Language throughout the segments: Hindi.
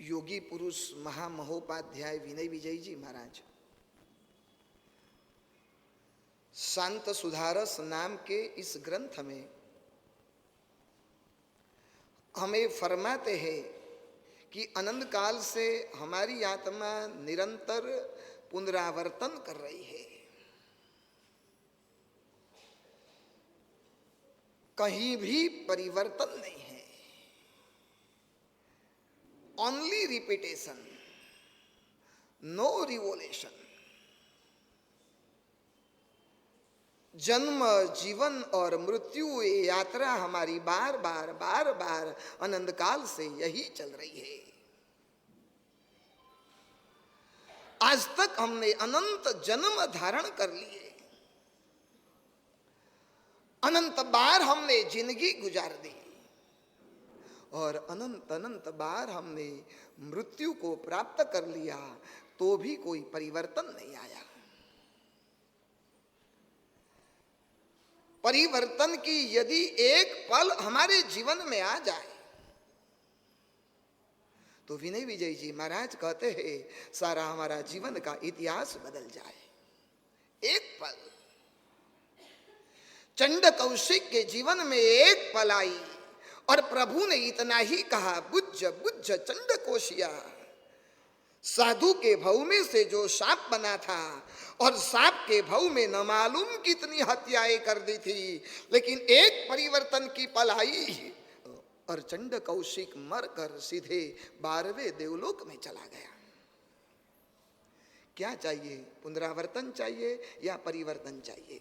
योगी पुरुष महामहोपाध्याय विनय विजय जी महाराज शांत सुधारस नाम के इस ग्रंथ में हमें फरमाते हैं कि अनंत काल से हमारी आत्मा निरंतर पुनरावर्तन कर रही है, कहीं भी परिवर्तन नहीं है, ओनली रिपीटेशन, नो रिवोल्यूशन। जन्म जीवन और मृत्यु ये यात्रा हमारी बार बार अनंत काल से यही चल रही है। आज तक हमने अनंत जन्म धारण कर लिए, अनंत बार हमने जिंदगी गुजार दी और अनंत अनंत बार हमने मृत्यु को प्राप्त कर लिया, तो भी कोई परिवर्तन नहीं आया। परिवर्तन की यदि एक पल हमारे जीवन में आ जाए तो विनय विजय जी महाराज कहते हैं सारा हमारा जीवन का इतिहास बदल जाए। एक पल, चंड कौशिक के जीवन में एक पल आई और प्रभु ने इतना ही कहा, बुझ बुझ चंड कोशिया। साधु के भव में से जो सांप बना था और सांप के भव में न मालूम कितनी हत्याएं कर दी थी, लेकिन एक परिवर्तन की पल आई और चंड कौशिक मरकर सीधे 12वें देवलोक में चला गया। क्या चाहिए, पुनरावर्तन चाहिए या परिवर्तन चाहिए?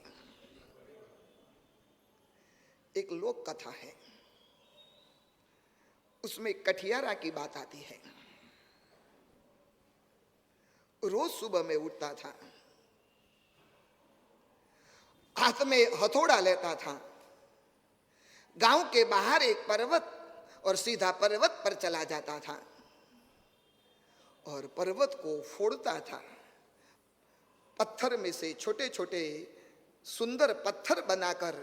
एक लोक कथा है, उसमें कठियारा की बात आती है। रोज सुबह में उठता था, हाथ में हथौड़ा लेता था, गांव के बाहर एक पर्वत और सीधा पर्वत पर चला जाता था और पर्वत को फोड़ता था। पत्थर में से छोटे छोटे सुंदर पत्थर बनाकर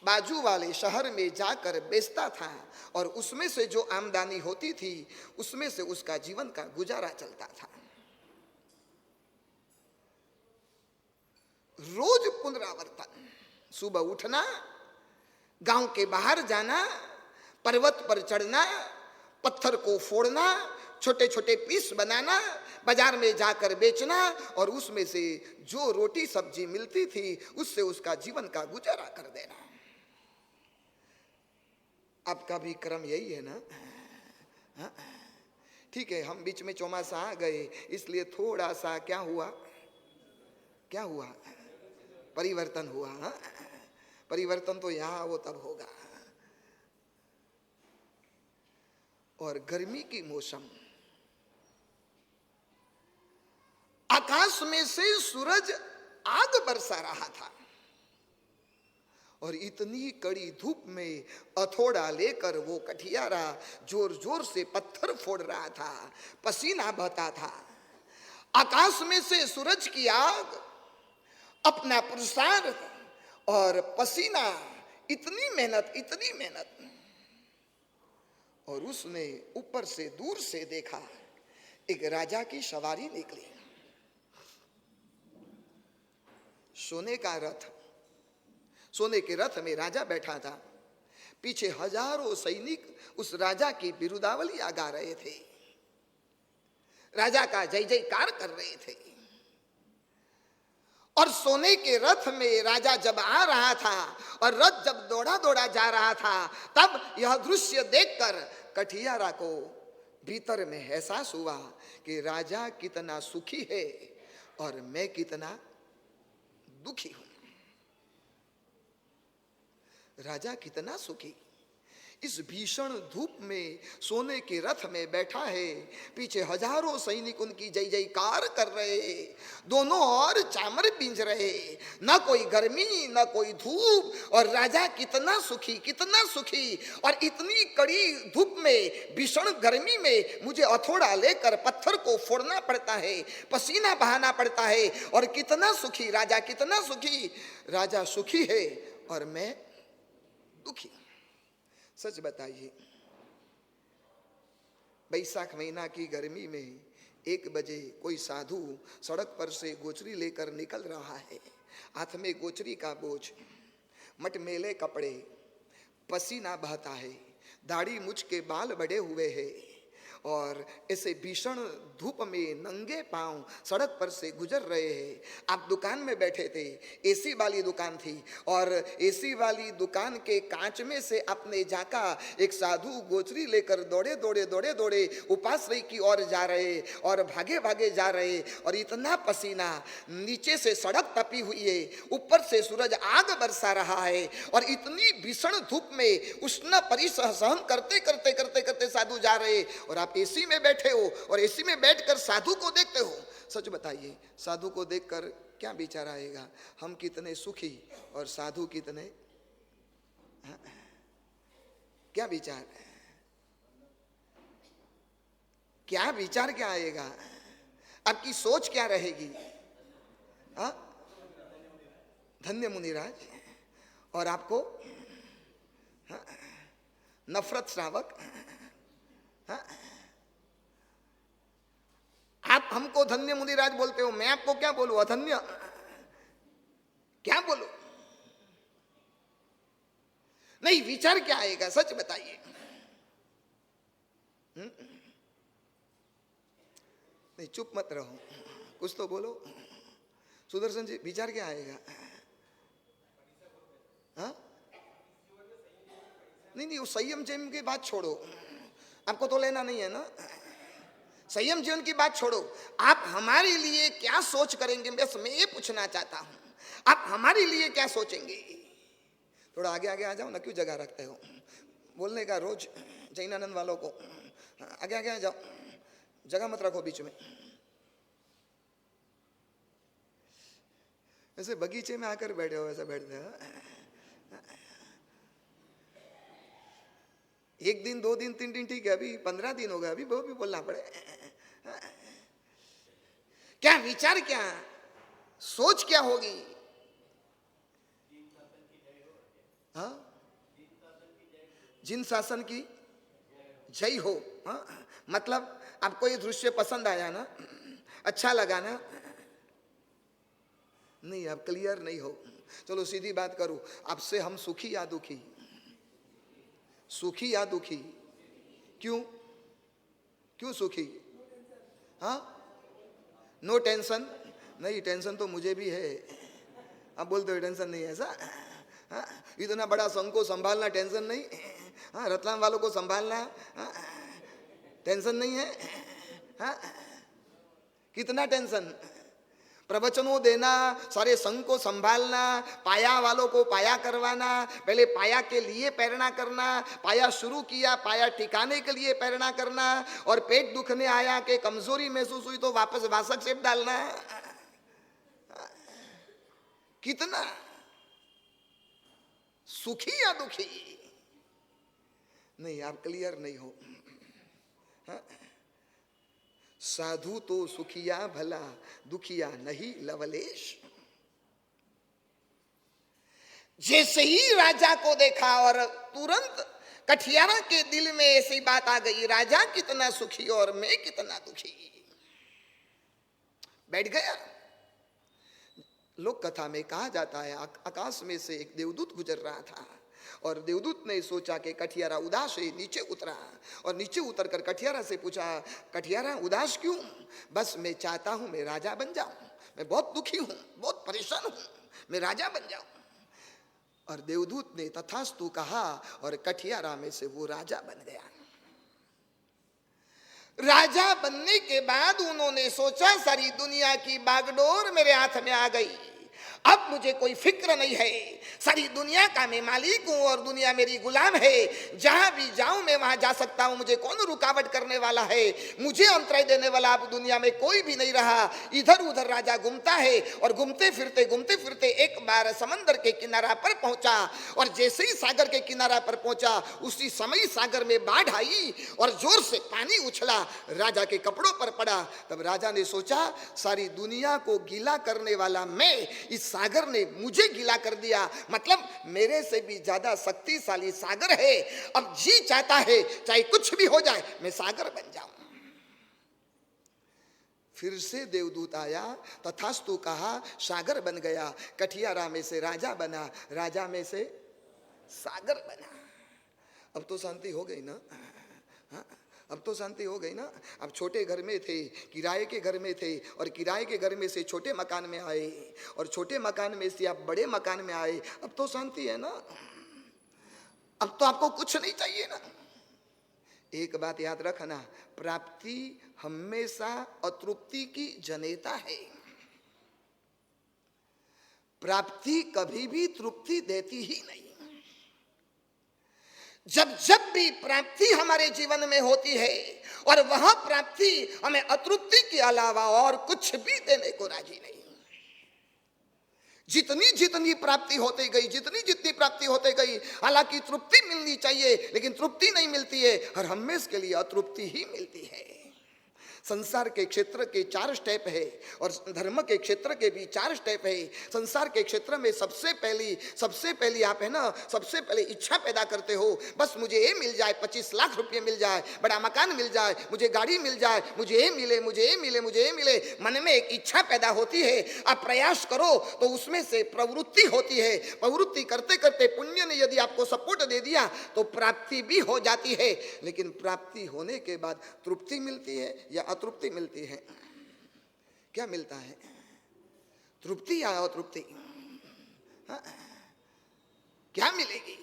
बाजू वाले शहर में जाकर बेचता था और उसमें से जो आमदनी होती थी उसमें से उसका जीवन का गुजारा चलता था। रोज पुनरावर्तन, सुबह उठना, गांव के बाहर जाना, पर्वत पर चढ़ना, पत्थर को फोड़ना, छोटे छोटे पीस बनाना, बाजार में जाकर बेचना और उसमें से जो रोटी सब्जी मिलती थी उससे उसका जीवन का गुजारा कर देना। आपका भी क्रम यही है ना? हाँ? ठीक है, हम बीच में चौमासा आ गए इसलिए थोड़ा सा क्या हुआ, परिवर्तन हुआ। हाँ? परिवर्तन तो यहां वो तब होगा। और गर्मी की मौसम, आकाश में से सूरज आग बरसा रहा था और इतनी कड़ी धूप में हथौड़ा लेकर वो कठियारा जोर जोर से पत्थर फोड़ रहा था, पसीना बहता था। आकाश में से सूरज की आग, अपना पुरुषार्थ और पसीना, इतनी मेहनत और उसने ऊपर से दूर से देखा एक राजा की सवारी निकली, सोने का रथ, सोने के रथ में राजा बैठा था, पीछे हजारों सैनिक उस राजा की बिरुदावलियां गा रहे थे, राजा का जय जयकार कर रहे थे। और सोने के रथ में राजा जब आ रहा था और रथ जब दौड़ा दौड़ा जा रहा था, तब यह दृश्य देखकर कठियारा को भीतर में एहसास हुआ कि राजा कितना सुखी है और मैं कितना दुखी हूं। राजा कितना सुखी, इस भीषण धूप में सोने के रथ में बैठा है, पीछे हजारों सैनिक उनकी जय जयकार कर रहे, दोनों ओर चामर बींज रहे, ना कोई गर्मी ना कोई धूप, और राजा कितना सुखी। और इतनी कड़ी धूप में, भीषण गर्मी में मुझे हथौड़ा लेकर पत्थर को फोड़ना पड़ता है, पसीना बहाना पड़ता है, और कितना सुखी राजा, कितना सुखी। राजा सुखी है और मैं दुखी। सच बताइए, बैसाख महीना की गर्मी में 1 बजे कोई साधु सड़क पर से गोचरी लेकर निकल रहा है। हाथ में गोचरी का बोझ, मटमेले कपड़े, पसीना बहता है, दाढ़ी मुछ के बाल बड़े हुए हैं और ऐसे भीषण धूप में नंगे पांव सड़क पर से गुजर रहे हैं। आप दुकान में बैठे थे, एसी वाली दुकान थी और एसी वाली दुकान के कांच में से आपने झांका, एक साधु गोचरी लेकर दौड़े दौड़े दौड़े दौड़े उपाश्रय की ओर जा रहे और भागे भागे जा रहे और इतना पसीना, नीचे से सड़क तपी हुई है, ऊपर से सूरज आग बरसा रहा है और इतनी भीषण धूप में उष्ण परिसह सहन करते करते करते करते साधु जा रहे और आप एसी में बैठे हो और एसी में बैठकर साधु को देखते हो। सच बताइए, साधु को देखकर क्या विचार आएगा? हम कितने सुखी और साधु कितने, क्या विचार, क्या विचार क्या आएगा? आपकी सोच क्या रहेगी? धन्य मुनिराज। और आपको नफरत श्रावक, आप हमको धन्य मुनिराज बोलते हो, मैं आपको क्या बोलूं? अधन्य क्या बोलूं? नहीं, विचार क्या आएगा? सच बताइए। नहीं, चुप मत रहो, कुछ तो बोलो। सुदर्शन जी, विचार क्या आएगा? नहीं, वो संयम जयम की बात छोड़ो, आपको तो लेना नहीं है ना। संयम जीवन की बात छोड़ो, आप हमारे लिए क्या सोच करेंगे, बस मैं ये पूछना चाहता हूं। आप हमारे लिए क्या सोचेंगे? थोड़ा आगे आगे आ जाओ ना, क्यों जगह रखते हो बोलने का रोज जैनानंद वालों को? आगे आगे आ जाओ, जगह मत रखो बीच में। ऐसे बगीचे में आकर बैठे हो, ऐसा बैठते हो। 1 दिन 2 दिन 3 दिन ठीक है, अभी 15 दिन हो गए, अभी वो भी बोलना पड़े। क्या विचार, क्या सोच क्या होगी? हाँ, जिन शासन की जय हो। हाँ, मतलब आपको ये दृश्य पसंद आया ना, अच्छा लगा ना? नहीं, आप क्लियर नहीं हो। चलो सीधी बात करूं, आपसे हम सुखी या दुखी? सुखी या दुखी? क्यों क्यों सुखी? हाँ, नो टेंशन? नहीं, टेंशन तो मुझे भी है। आप बोलते हो टेंशन नहीं है, ऐसा? हाँ, इतना बड़ा संघ को संभालना टेंशन नहीं? हाँ, रतलाम वालों को संभालना, हाँ, टेंशन नहीं है? हाँ, कितना टेंशन? प्रवचनों देना, सारे संघ को संभालना, पाया वालों को पाया करवाना, पहले पाया के लिए प्रेरणा करना, पाया शुरू किया, पाया ठिकाने के लिए प्रेरणा करना, और पेट दुखने आया कि कमजोरी महसूस हुई तो वापस वासक सेप डालना। कितना सुखी या दुखी? नहीं, आप क्लियर नहीं हो। हाँ? साधु तो सुखिया भला, दुखिया नहीं लवलेश। जैसे ही राजा को देखा और तुरंत कठियारा के दिल में ऐसी बात आ गई, राजा कितना सुखी और मैं कितना दुखी। बैठ गया। लोक कथा में कहा जाता है, आकाश में से एक देवदूत गुजर रहा था और देवदूत ने सोचा कि कठियारा उदास है, नीचे उतरा और नीचे उतरकर कठियारा से पूछा, कठियारा उदास क्यों? बस मैं चाहता हूं मैं राजा बन जाऊं, मैं बहुत दुखी हूं, बहुत परेशान हूं, मैं राजा बन जाऊं। और देवदूत ने तथास्तु कहा और कठियारा में से वो राजा बन गया। राजा बनने के बाद उन्होंने सोचा सारी दुनिया की बागडोर मेरे हाथ में आ गई, अब मुझे कोई फिक्र नहीं है, सारी दुनिया का मैं मालिक हूं और दुनिया मेरी गुलाम है, जहां भी जाऊं मैं वहां जा सकता हूं, मुझे कौन रुकावट करने वाला है, मुझे अंतराय देने वाला अब दुनिया में कोई भी नहीं रहा। इधर उधर राजा घूमता है और घूमते फिरते एक बार समंदर के किनारा पर पहुंचा और जैसे ही सागर के किनारा पर पहुंचा उसी समय सागर में बाढ़ आई और जोर से पानी उछला, राजा के कपड़ों पर पड़ा। तब राजा ने सोचा सारी दुनिया को गीला करने वाला मैं, इस सागर ने मुझे गीला कर दिया, मतलब मेरे से भी ज्यादा शक्तिशाली सागर है। अब जी चाहता है चाहे कुछ भी हो जाए मैं सागर बन जाऊं। फिर से देवदूत आया, तथास्तु कहा, सागर बन गया। कठियारा में से राजा बना, राजा में से सागर बना। अब तो शांति हो गई ना? हाँ, अब तो शांति हो गई ना? अब छोटे घर में थे, किराए के घर में थे, और किराए के घर में से छोटे मकान में आए, और छोटे मकान में से आप बड़े मकान में आए। अब तो शांति है ना? अब तो आपको कुछ नहीं चाहिए ना? एक बात याद रखना, प्राप्ति हमेशा अतृप्ति की जनेता है। प्राप्ति कभी भी तृप्ति देती ही नहीं। जब जब भी प्राप्ति हमारे जीवन में होती है और वह प्राप्ति हमें अतृप्ति के अलावा और कुछ भी देने को राजी नहीं। जितनी जितनी प्राप्ति होती गई, जितनी जितनी प्राप्ति होती गई, हालांकि तृप्ति मिलनी चाहिए लेकिन तृप्ति नहीं मिलती है, और हमेशा के लिए अतृप्ति ही मिलती है। संसार के क्षेत्र के 4 स्टेप है और धर्म के क्षेत्र के भी 4 स्टेप है। संसार के क्षेत्र में सबसे पहली आप है ना, सबसे पहले इच्छा पैदा करते हो, बस मुझे ये मिल जाए, 25 लाख रुपये मिल जाए, बड़ा मकान मिल जाए, मुझे गाड़ी मिल जाए, मुझे ये मिले, मुझे ये मिले, मुझे ये मिले। मन में एक इच्छा पैदा होती है, आप प्रयास करो तो उसमें से प्रवृत्ति होती है। प्रवृत्ति करते करते पुण्य ने यदि आपको सपोर्ट दे दिया तो प्राप्ति भी हो जाती है। लेकिन प्राप्ति होने के बाद तृप्ति मिलती है या अतृप्ति मिलती है? क्या मिलता है, तृप्ति या अतृप्ति? हाँ? क्या मिलेगी?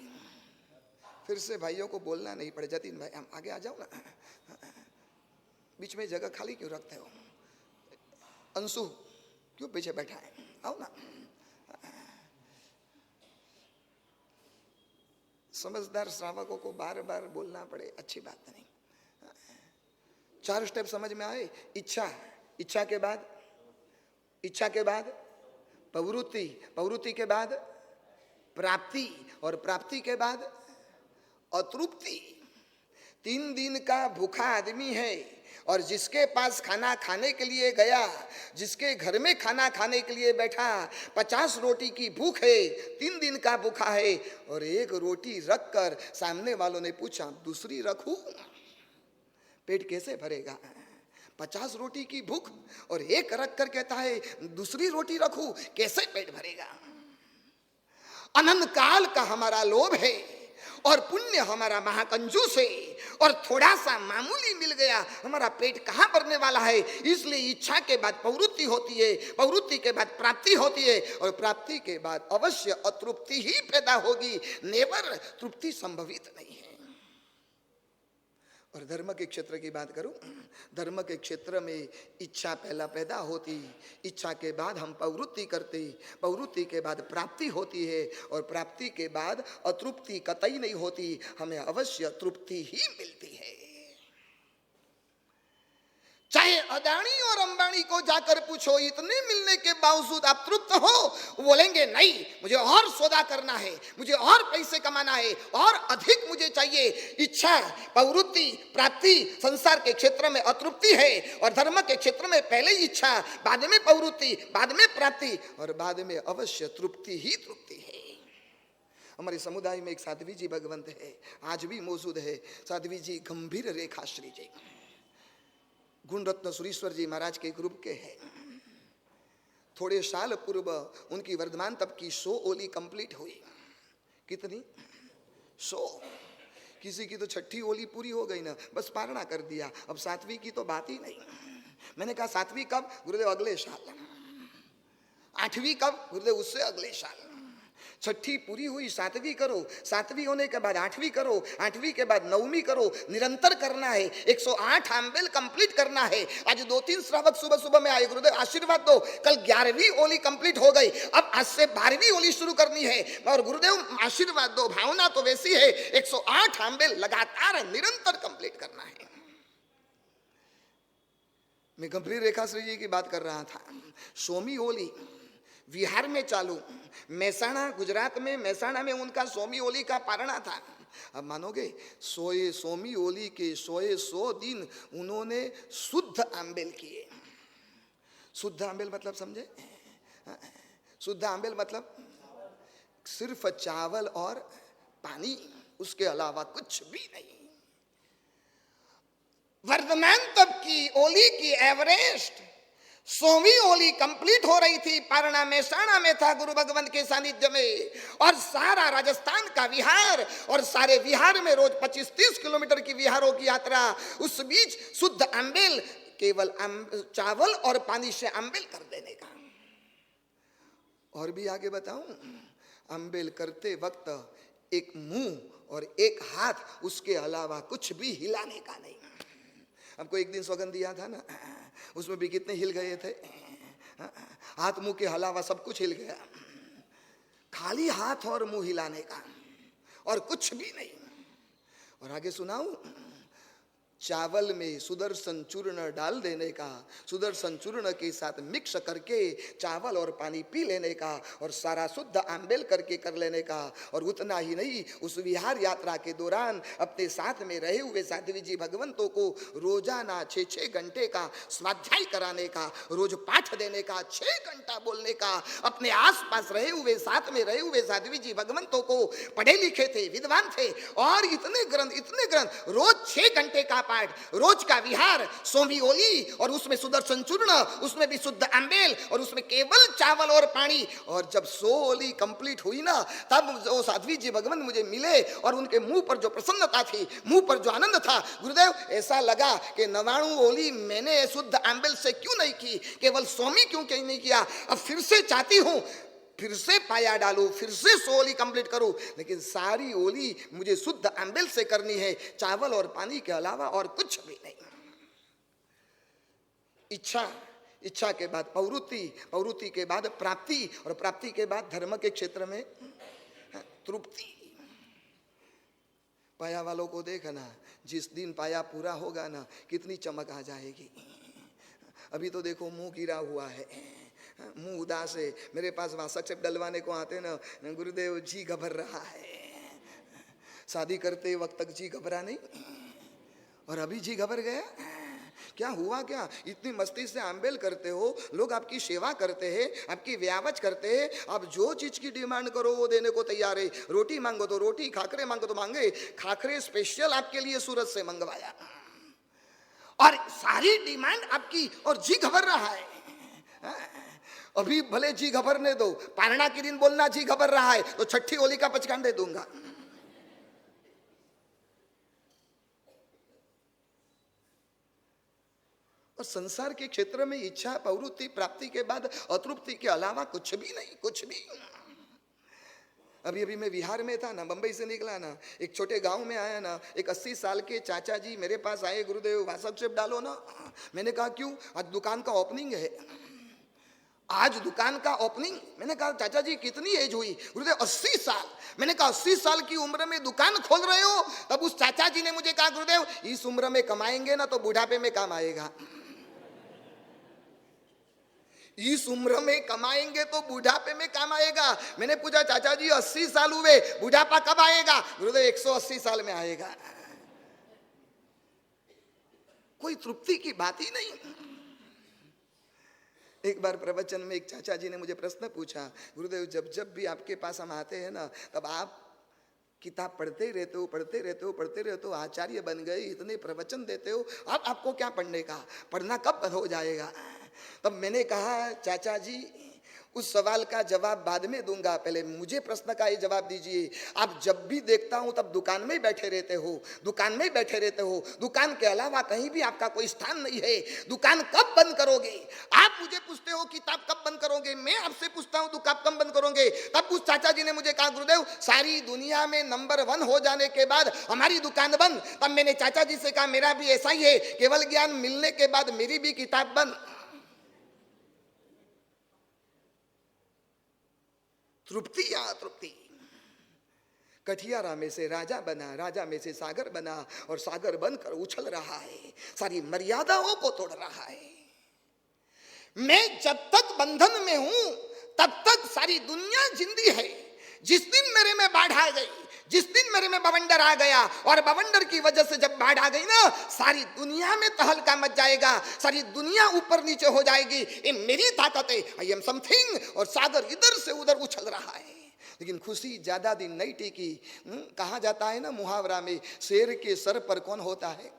फिर से भाइयों को बोलना नहीं पड़े। जतिन भाई हम आगे आ जाओ ना, बीच में जगह खाली क्यों रखते हो? अंशु क्यों पीछे बैठा है? आओ ना। समझदार श्रावकों को बार बार बोलना पड़े, अच्छी बात नहीं। 4 स्टेप समझ में आए? इच्छा, इच्छा के बाद प्रवृत्ति, प्रवृत्ति के बाद प्राप्ति, और प्राप्ति के बाद अतृप्ति। 3 दिन का भूखा आदमी है और जिसके पास खाना खाने के लिए गया, जिसके घर में खाना खाने के लिए बैठा, 50 रोटी की भूख है, 3 दिन का भूखा है, और 1 रोटी रखकर सामने वालों ने पूछा दूसरी रखूं? पेट कैसे भरेगा? 50 रोटी की भूख और 1 रख कर कहता है दूसरी रोटी रखूं, कैसे पेट भरेगा? अनंत काल का हमारा लोभ है और पुण्य हमारा महाकंजूस है, और थोड़ा सा मामूली मिल गया, हमारा पेट कहाँ भरने वाला है? इसलिए इच्छा के बाद प्रवृत्ति होती है, प्रवृत्ति के बाद प्राप्ति होती है, और प्राप्ति के बाद अवश्य अतृप्ति ही पैदा होगी। नेवर तृप्ति संभवित नहीं है। और धर्म के क्षेत्र की बात करूं, धर्म के क्षेत्र में इच्छा पहला पैदा होती, इच्छा के बाद हम प्रवृत्ति करते, प्रवृत्ति के बाद प्राप्ति होती है, और प्राप्ति के बाद अतृप्ति कतई नहीं होती, हमें अवश्य तृप्ति ही मिलती है। चाहे अदानी और अंबानी को जाकर पूछो, इतने मिलने के बावजूद आप तृप्त हो? वो बोलेंगे नहीं, मुझे और सौदा करना है, मुझे और पैसे कमाना है, और अधिक मुझे चाहिए। इच्छा, प्रवृत्ति, प्राप्ति संसार के क्षेत्र में अतृप्ति है, और धर्म के क्षेत्र में पहले इच्छा, बाद में प्रवृत्ति, बाद में प्राप्ति, और बाद में अवश्य तृप्ति ही तृप्ति है। हमारे समुदाय में एक साध्वी जी भगवंत है, आज भी मौजूद है। साध्वी जी गंभीर रेखाश्री जी, गुण रत्न सुरीश्वर जी महाराज के ग्रुप के हैं। थोड़े साल पूर्व उनकी वर्धमान तप की 100 ओली कंप्लीट हुई। कितनी? 100। किसी की तो 6ठी ओली पूरी हो गई ना, बस पारणा कर दिया। अब 7वीं की तो बात ही नहीं। मैंने कहा 7वीं कब? गुरुदेव अगले साल। 8वीं कब? गुरुदेव उससे अगले साल। 6ठी पूरी हुई, 7वीं करो, 7वीं होने के बाद 8वीं करो, 8वीं के बाद 9वीं करो, निरंतर करना है। 108 आंबेल कंप्लीट करना है। आज 2-3 श्रावक सुबह सुबह में आए, गुरुदेव आशीर्वाद दो। कल 11वीं ओली कंप्लीट हो गई, अब आज से 12वीं ओली शुरू करनी है, और गुरुदेव आशीर्वाद दो। भावना तो वैसी है, 108 आंबेल लगातार निरंतर कंप्लीट करना है। मैं गंभीर रेखाश्री जी की बात कर रहा था। 100वीं ओली बिहार में चालू, मेहसाणा गुजरात में, मेहसाणा में उनका 100वीं ओली का पारणा था। अब मानोगे 100वीं ओली के 100 दिन उन्होंने शुद्ध आंबेल किए। शुद्ध आंबेल मतलब समझे? शुद्ध आंबेल मतलब सिर्फ चावल और पानी, उसके अलावा कुछ भी नहीं। वर्धमान तप की ओली की एवरेस्ट 100वीं ओली कंप्लीट हो रही थी। पारणा में साणा में था गुरु भगवंत के सानिध्य में, और सारा राजस्थान का विहार, और सारे विहार में रोज 25-30 किलोमीटर की विहारों की यात्रा। उस बीच शुद्ध आंबेल, केवल चावल और पानी से आंबेल कर देने का। और भी आगे बताऊं, आंबेल करते वक्त एक मुंह और एक हाथ, उसके अलावा कुछ भी हिलाने का नहीं। हमको एक दिन सौगंध दिया था ना, उसमें भी कितने हिल गए थे, हाथ मुंह के अलावा सब कुछ हिल गया। खाली हाथ और मुंह हिलाने का और कुछ भी नहीं। और आगे सुनाऊं, चावल में सुदर्शन चूर्ण डाल देने का, सुदर्शन चूर्ण के साथ मिक्स करके चावल और पानी पी लेने का, और सारा शुद्ध आंबेल करके कर लेने का। और उतना ही नहीं, उस विहार यात्रा के दौरान अपने साथ में रहे हुए साध्वी जी भगवंतों को रोजाना 6-6 घंटे का स्वाध्याय कराने का, रोज पाठ देने का, 6 घंटा बोलने का। अपने आसपास रहे हुए, साथ में रहे हुए साध्वी जी भगवंतों को, पढ़े लिखे थे, विद्वान थे, और इतने ग्रंथ, रोज 6 घंटे का पाठ, रोज का विहार, 100वीं ओली, और उसमें सुदर्शन चूर्ण, उसमें भी शुद्ध आंबेल, और उसमें केवल चावल और पानी। और जब 100 ओली कंप्लीट हुई ना, तब वो साध्वी जी भगवंत मुझे मिले, और उनके मुंह पर जो प्रसन्नता थी, मुंह पर जो आनंद था, गुरुदेव ऐसा लगा कि 99 ओली मैंने शुद्ध आंबेल से क्यों नहीं की, केवल 100वीं क्यों नहीं किया। अब फिर से चाहती हूं, फिर से पाया डालू, फिर से 100 ओली कंप्लीट करूं, लेकिन सारी ओली मुझे शुद्ध आंबेल से करनी है, चावल और पानी के अलावा और कुछ भी नहीं। इच्छा के बाद प्रवृत्ति, प्रवृत्ति के बाद प्राप्ति, और प्राप्ति के बाद धर्म के क्षेत्र में तृप्ति। पाया वालों को देखना, जिस दिन पाया पूरा होगा ना, कितनी चमक आ जाएगी। अभी तो देखो मुंह गिरा हुआ है, मुंह उदास है। मेरे पास वासक से डलवाने को आते ना, गुरुदेव जी घबर रहा है। शादी करते वक्त तक जी घबरा नहीं, और अभी जी घबर गया। क्या हुआ? क्या इतनी मस्ती से आंबेल करते हो, लोग आपकी सेवा करते हैं, आपकी व्यावच करते हैं, आप जो चीज की डिमांड करो वो देने को तैयार है। रोटी मांगो तो रोटी, खाकरे मांगो तो मांगे। खाकरे स्पेशल आपके लिए सूरत से मंगवाया, और सारी डिमांड आपकी, और जी घबर रहा है। अभी भले जी घबरने दो, पारणा के दिन बोलना जी घबर रहा है तो 6ठी ओली का पचकान दे दूंगा। और संसार के क्षेत्र में इच्छा, प्रवृत्ति, प्राप्ति के बाद अतृप्ति के अलावा कुछ भी नहीं, कुछ भी। अभी मैं बिहार में था ना, बंबई से निकला ना, एक छोटे गांव में आया ना, एक 80 साल के चाचा जी मेरे पास आए, गुरुदेव वासक शेप डालो ना। मैंने कहा क्यों? आज दुकान का ओपनिंग है, आज दुकान का ओपनिंग। मैंने कहा चाचा जी कितनी एज हुई? गुरुदेव 80 साल। मैंने कहा 80 साल की उम्र में दुकान खोल रहे हो? तब उस चाचा जी ने मुझे कहा गुरुदेव इस उम्र में कमाएंगे ना तो बुढ़ापे में काम आएगा। इस उम्र में कमाएंगे तो बुढ़ापे में काम आएगा। मैंने पूछा चाचा जी 80 साल हुए, बुढ़ापा कब आएगा? गुरुदेव 180 साल में आएगा। कोई तृप्ति की बात ही नहीं। एक बार प्रवचन में एक चाचा जी ने मुझे प्रश्न पूछा, गुरुदेव जब जब भी आपके पास हम आते हैं ना, तब आप किताब पढ़ते रहते हो, पढ़ते रहते हो, पढ़ते रहते हो, आचार्य बन गए, इतने प्रवचन देते हो, अब आपको क्या पढ़ने का? पढ़ना कब बंद हो जाएगा? तब मैंने कहा चाचा जी उस सवाल का जवाब बाद में दूंगा, पहले मुझे प्रश्न का ये जवाब दीजिए। आप जब भी देखता हूं तब दुकान में ही बैठे रहते हो, दुकान में ही बैठे रहते हो, दुकान के अलावा कहीं भी आपका कोई स्थान नहीं है। दुकान कब बंद करोगे? आप मुझे पूछते हो किताब कब बंद करोगे, मैं आपसे पूछता हूं दुकान कब बंद करोगे? तब उस चाचा जी ने मुझे कहा गुरुदेव सारी दुनिया में नंबर 1 हो जाने के बाद हमारी दुकान बंद। तब मैंने चाचा जी से कहा मेरा भी ऐसा ही है, केवल ज्ञान मिलने के बाद मेरी भी किताब बंद। तृप्ति या तृप्ति। कठियारा में से राजा बना, राजा में से सागर बना, और सागर बनकर उछल रहा है, सारी मर्यादाओं को तोड़ रहा है। मैं जब तक बंधन में हूं तब तक सारी दुनिया जिंदी है। जिस दिन मेरे में बाढ़ आ गई, जिस दिन मेरे में बवंडर आ गया और बवंडर की वजह से जब बाढ़ आ गई ना, सारी दुनिया में तहलका मच जाएगा, सारी दुनिया ऊपर नीचे हो जाएगी। ये मेरी ताकत है, आई एम समथिंग। और सागर इधर से उधर उछल रहा है, लेकिन खुशी ज्यादा दिन नहीं टिकी। कहा जाता है ना मुहावरा में, शेर के सर पर कौन होता है?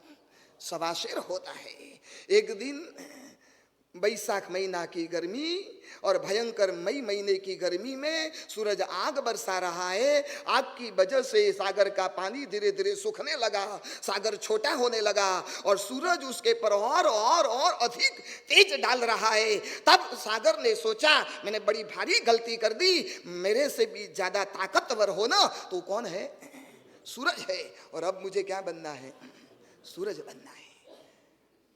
सवा शेर होता है। एक दिन बैसाख महीना की गर्मी और भयंकर मई महीने की गर्मी में सूरज आग बरसा रहा है। आग की वजह से सागर का पानी धीरे धीरे सूखने लगा, सागर छोटा होने लगा और सूरज उसके पर और अधिक तेज डाल रहा है। तब सागर ने सोचा, मैंने बड़ी भारी गलती कर दी, मेरे से भी ज्यादा ताकतवर हो ना तो कौन है? सूरज है। और अब मुझे क्या बनना है? सूरज बनना है।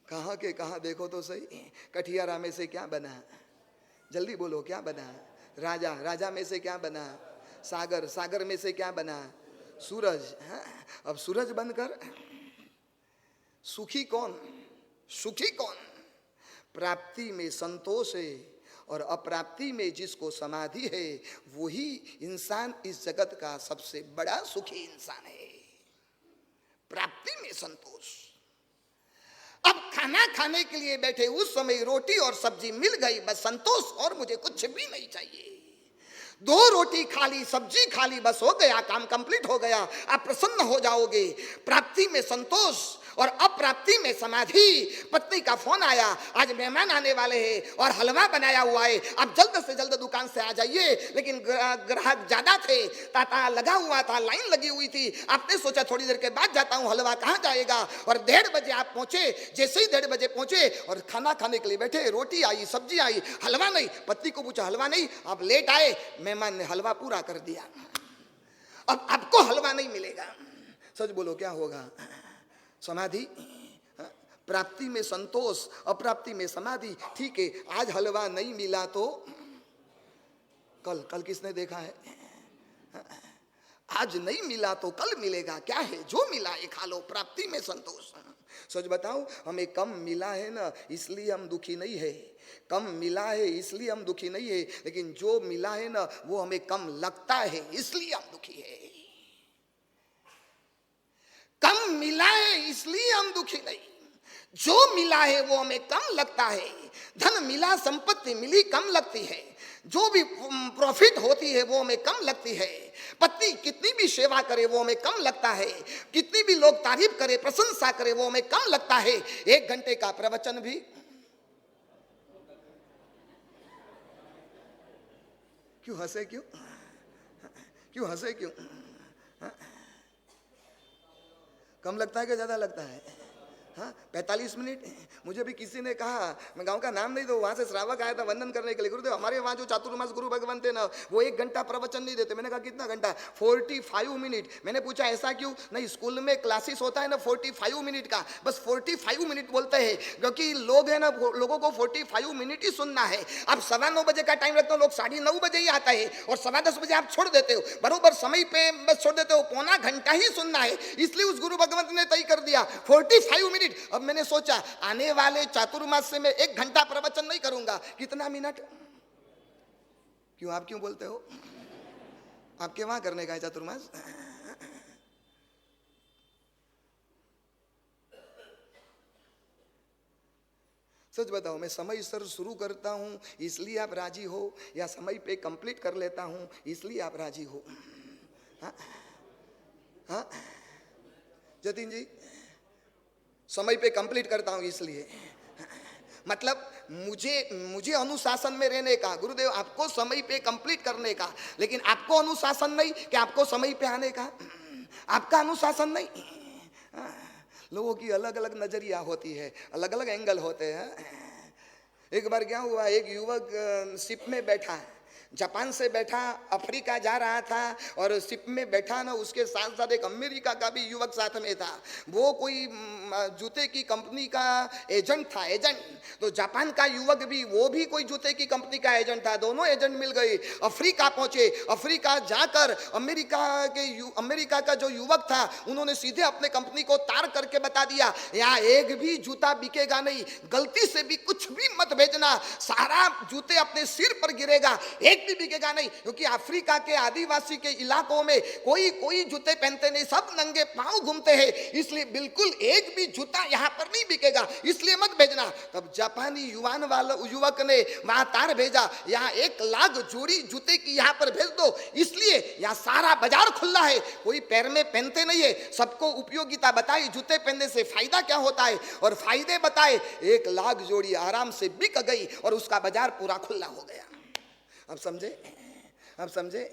कहाँ के कहाँ देखो तो सही। कठियारा में से क्या बना? जल्दी बोलो, क्या बना? राजा, राजा में से क्या बना? सागर, सागर में से क्या बना? सूरज। अब सूरज बनकर सुखी कौन? सुखी कौन? प्राप्ति में संतोष है और अप्राप्ति में जिसको समाधि है वही इंसान इस जगत का सबसे बड़ा सुखी इंसान है। प्राप्ति में संतोष। अब खाना खाने के लिए बैठे, उस समय रोटी और सब्जी मिल गई, बस संतोष, और मुझे कुछ भी नहीं चाहिए। 2 रोटी खा ली, सब्जी खा ली, बस हो गया, काम कंप्लीट हो गया, आप प्रसन्न हो जाओगे। प्राप्ति में संतोष और अप्राप्ति में समाधि। पत्नी का फोन आया, आज मेहमान आने वाले हैं और हलवा बनाया हुआ है, आप जल्द से जल्द दुकान से आ जाइए। लेकिन ग्राहक ज्यादा थे, तांता लगा हुआ था, लाइन लगी हुई थी। आपने सोचा थोड़ी देर के बाद जाता हूँ, हलवा कहाँ जाएगा। और 1:30 बजे आप पहुंचे। जैसे ही 1:30 बजे पहुंचे और खाना खाने के लिए बैठे, रोटी आई, सब्जी आई, हलवा नहीं। पत्नी को पूछा, हलवा नहीं? आप लेट आए, मेहमान ने हलवा पूरा कर दिया, अब आपको हलवा नहीं मिलेगा। सच बोलो, क्या होगा? समाधि। प्राप्ति में संतोष, अप्राप्ति में समाधि। ठीक है, आज हलवा नहीं मिला तो कल किसने देखा है? आज नहीं मिला तो कल मिलेगा। क्या है? जो मिला ये खा लो। प्राप्ति में संतोष। सच बताऊं, हमें कम मिला है ना, इसलिए हम दुखी नहीं है। कम मिला है इसलिए हम दुखी नहीं है, लेकिन जो मिला है ना वो हमें कम लगता है, इसलिए हम दुखी है। कम मिला है इसलिए हम दुखी नहीं, जो मिला है वो हमें कम लगता है। धन मिला, संपत्ति मिली, कम लगती है। जो भी प्रॉफिट होती है वो हमें कम लगती है। पत्नी कितनी भी सेवा करे वो हमें कम लगता है। कितनी भी लोग तारीफ करे, प्रशंसा करे, वो हमें कम लगता है। 1 घंटे का प्रवचन भी क्यों हंसे? क्यों हंसे? क्यों कम लगता है कि ज्यादा लगता है? 45 मिनट। मुझे भी किसी ने कहा, मैं गांव का नाम नहीं दूं, वहां से श्रावक आया था वंदन करने के लिए। गुरुदेव, हमारे वहां जो चातुर्मास गुरु भगवान थे ना, वो 1 घंटा प्रवचन नहीं देते। मैंने कहा कितना घंटा? 45 मिनट। मैंने पूछा ऐसा क्यों? नहीं, स्कूल में क्लासेस होता है ना 45 मिनट का, बस 45 मिनट बोलते हैं, क्योंकि लोग है ना, लोगों को 45 मिनट ही सुनना है। अब 9:15 बजे का टाइम रखते हो, लोग 9:30 बजे ही आता है और 10:15 बजे आप छोड़ देते हो, बरोबर समय पे बस छोड़ देते हो। पौना घंटा ही सुनना है, इसलिए उस गुरु भगवंत ने तय कर दिया 45 मिनट। अब मैंने सोचा आने वाले चातुर्मास से मैं 1 घंटा प्रवचन नहीं करूंगा। कितना मिनट? क्यों? आप क्यों बोलते हो? आपके वहां करने का है चातुर्मास? सच बताओ, मैं समय सर शुरू करता हूं इसलिए आप राजी हो, या समय पे कंप्लीट कर लेता हूं इसलिए आप राजी हो? हाँ जतिन जी, समय पे कंप्लीट करता हूं इसलिए, मतलब मुझे अनुशासन में रहने का। गुरुदेव, आपको समय पे कंप्लीट करने का, लेकिन आपको अनुशासन नहीं कि आपको समय पे आने का। आपका अनुशासन नहीं। लोगों की अलग अलग नजरिया होती है, अलग अलग एंगल होते हैं। एक बार क्या हुआ, एक युवक शिप में बैठा है, जापान से बैठा अफ्रीका जा रहा था, और शिप में बैठा ना, उसके साथ साथ एक अमेरिका का भी युवक साथ में था। वो कोई जूते की कंपनी का एजेंट था, एजेंट। तो जापान का युवक भी, वो भी कोई जूते की कंपनी का एजेंट था। दोनों एजेंट मिल गए, अफ्रीका पहुंचे। अफ्रीका जाकर अमेरिका का जो युवक था, उन्होंने सीधे अपने कंपनी को तार करके बता दिया, यहाँ एक भी जूता बिकेगा नहीं, गलती से भी कुछ भी मत भेजना, सारा जूते अपने सिर पर गिरेगा, एक भी बिकेगा नहीं, क्योंकि अफ्रीका के आदिवासी के इलाकों में कोई कोई जूते पहनते नहीं, सब नंगे पांव घूमते हैं, इसलिए बिल्कुल एक भी जूता यहाँ पर नहीं बिकेगा, इसलिए मत भेजना। तब जापानी युवक ने वहां तार भेजा, यहाँ 1 लाख जोड़ी जूते की यहाँ पर भेज दो, इसलिए यहाँ सारा बाजार खुला है, कोई पैर में पहनते नहीं है। सबको उपयोगिता बताई, जूते पहनने से फायदा क्या होता है और फायदे बताए। 1 लाख जोड़ी आराम से बिक गई और उसका बाजार पूरा खुला हो गया। अब समझे, अब समझे,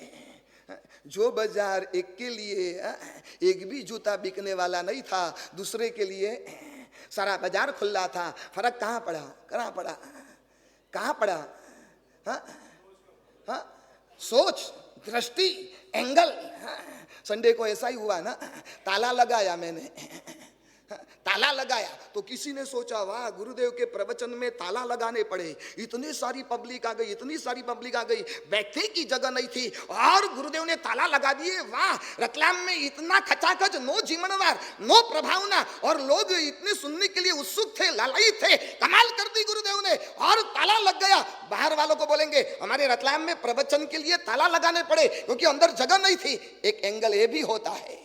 जो बाजार एक के लिए एक भी जूता बिकने वाला नहीं था, दूसरे के लिए सारा बाजार खुला था। फर्क कहाँ पड़ा, कहाँ पड़ा, कहाँ पड़ा? हाँ, सोच, दृष्टि, एंगल। संडे को ऐसा ही हुआ ना, ताला लगाया मैंने, ताला लगाया तो किसी ने सोचा वाह गुरुदेव के प्रवचन में ताला लगाने पड़े, इतनी सारी पब्लिक आ गई, इतनी सारी पब्लिक आ गई, बैठने की जगह नहीं थी और गुरुदेव ने ताला लगा दिए। वाह, रतलाम में इतना खचाखच, नो जीवनवार, नो प्रभावना, और लोग इतने सुनने के लिए उत्सुक थे, लालायित थे, कमाल कर दी गुरुदेव ने और ताला लग गया। बाहर वालों को बोलेंगे हमारे रतलाम में प्रवचन के लिए ताला लगाने पड़े क्योंकि अंदर जगह नहीं थी। एक एंगल ये भी होता है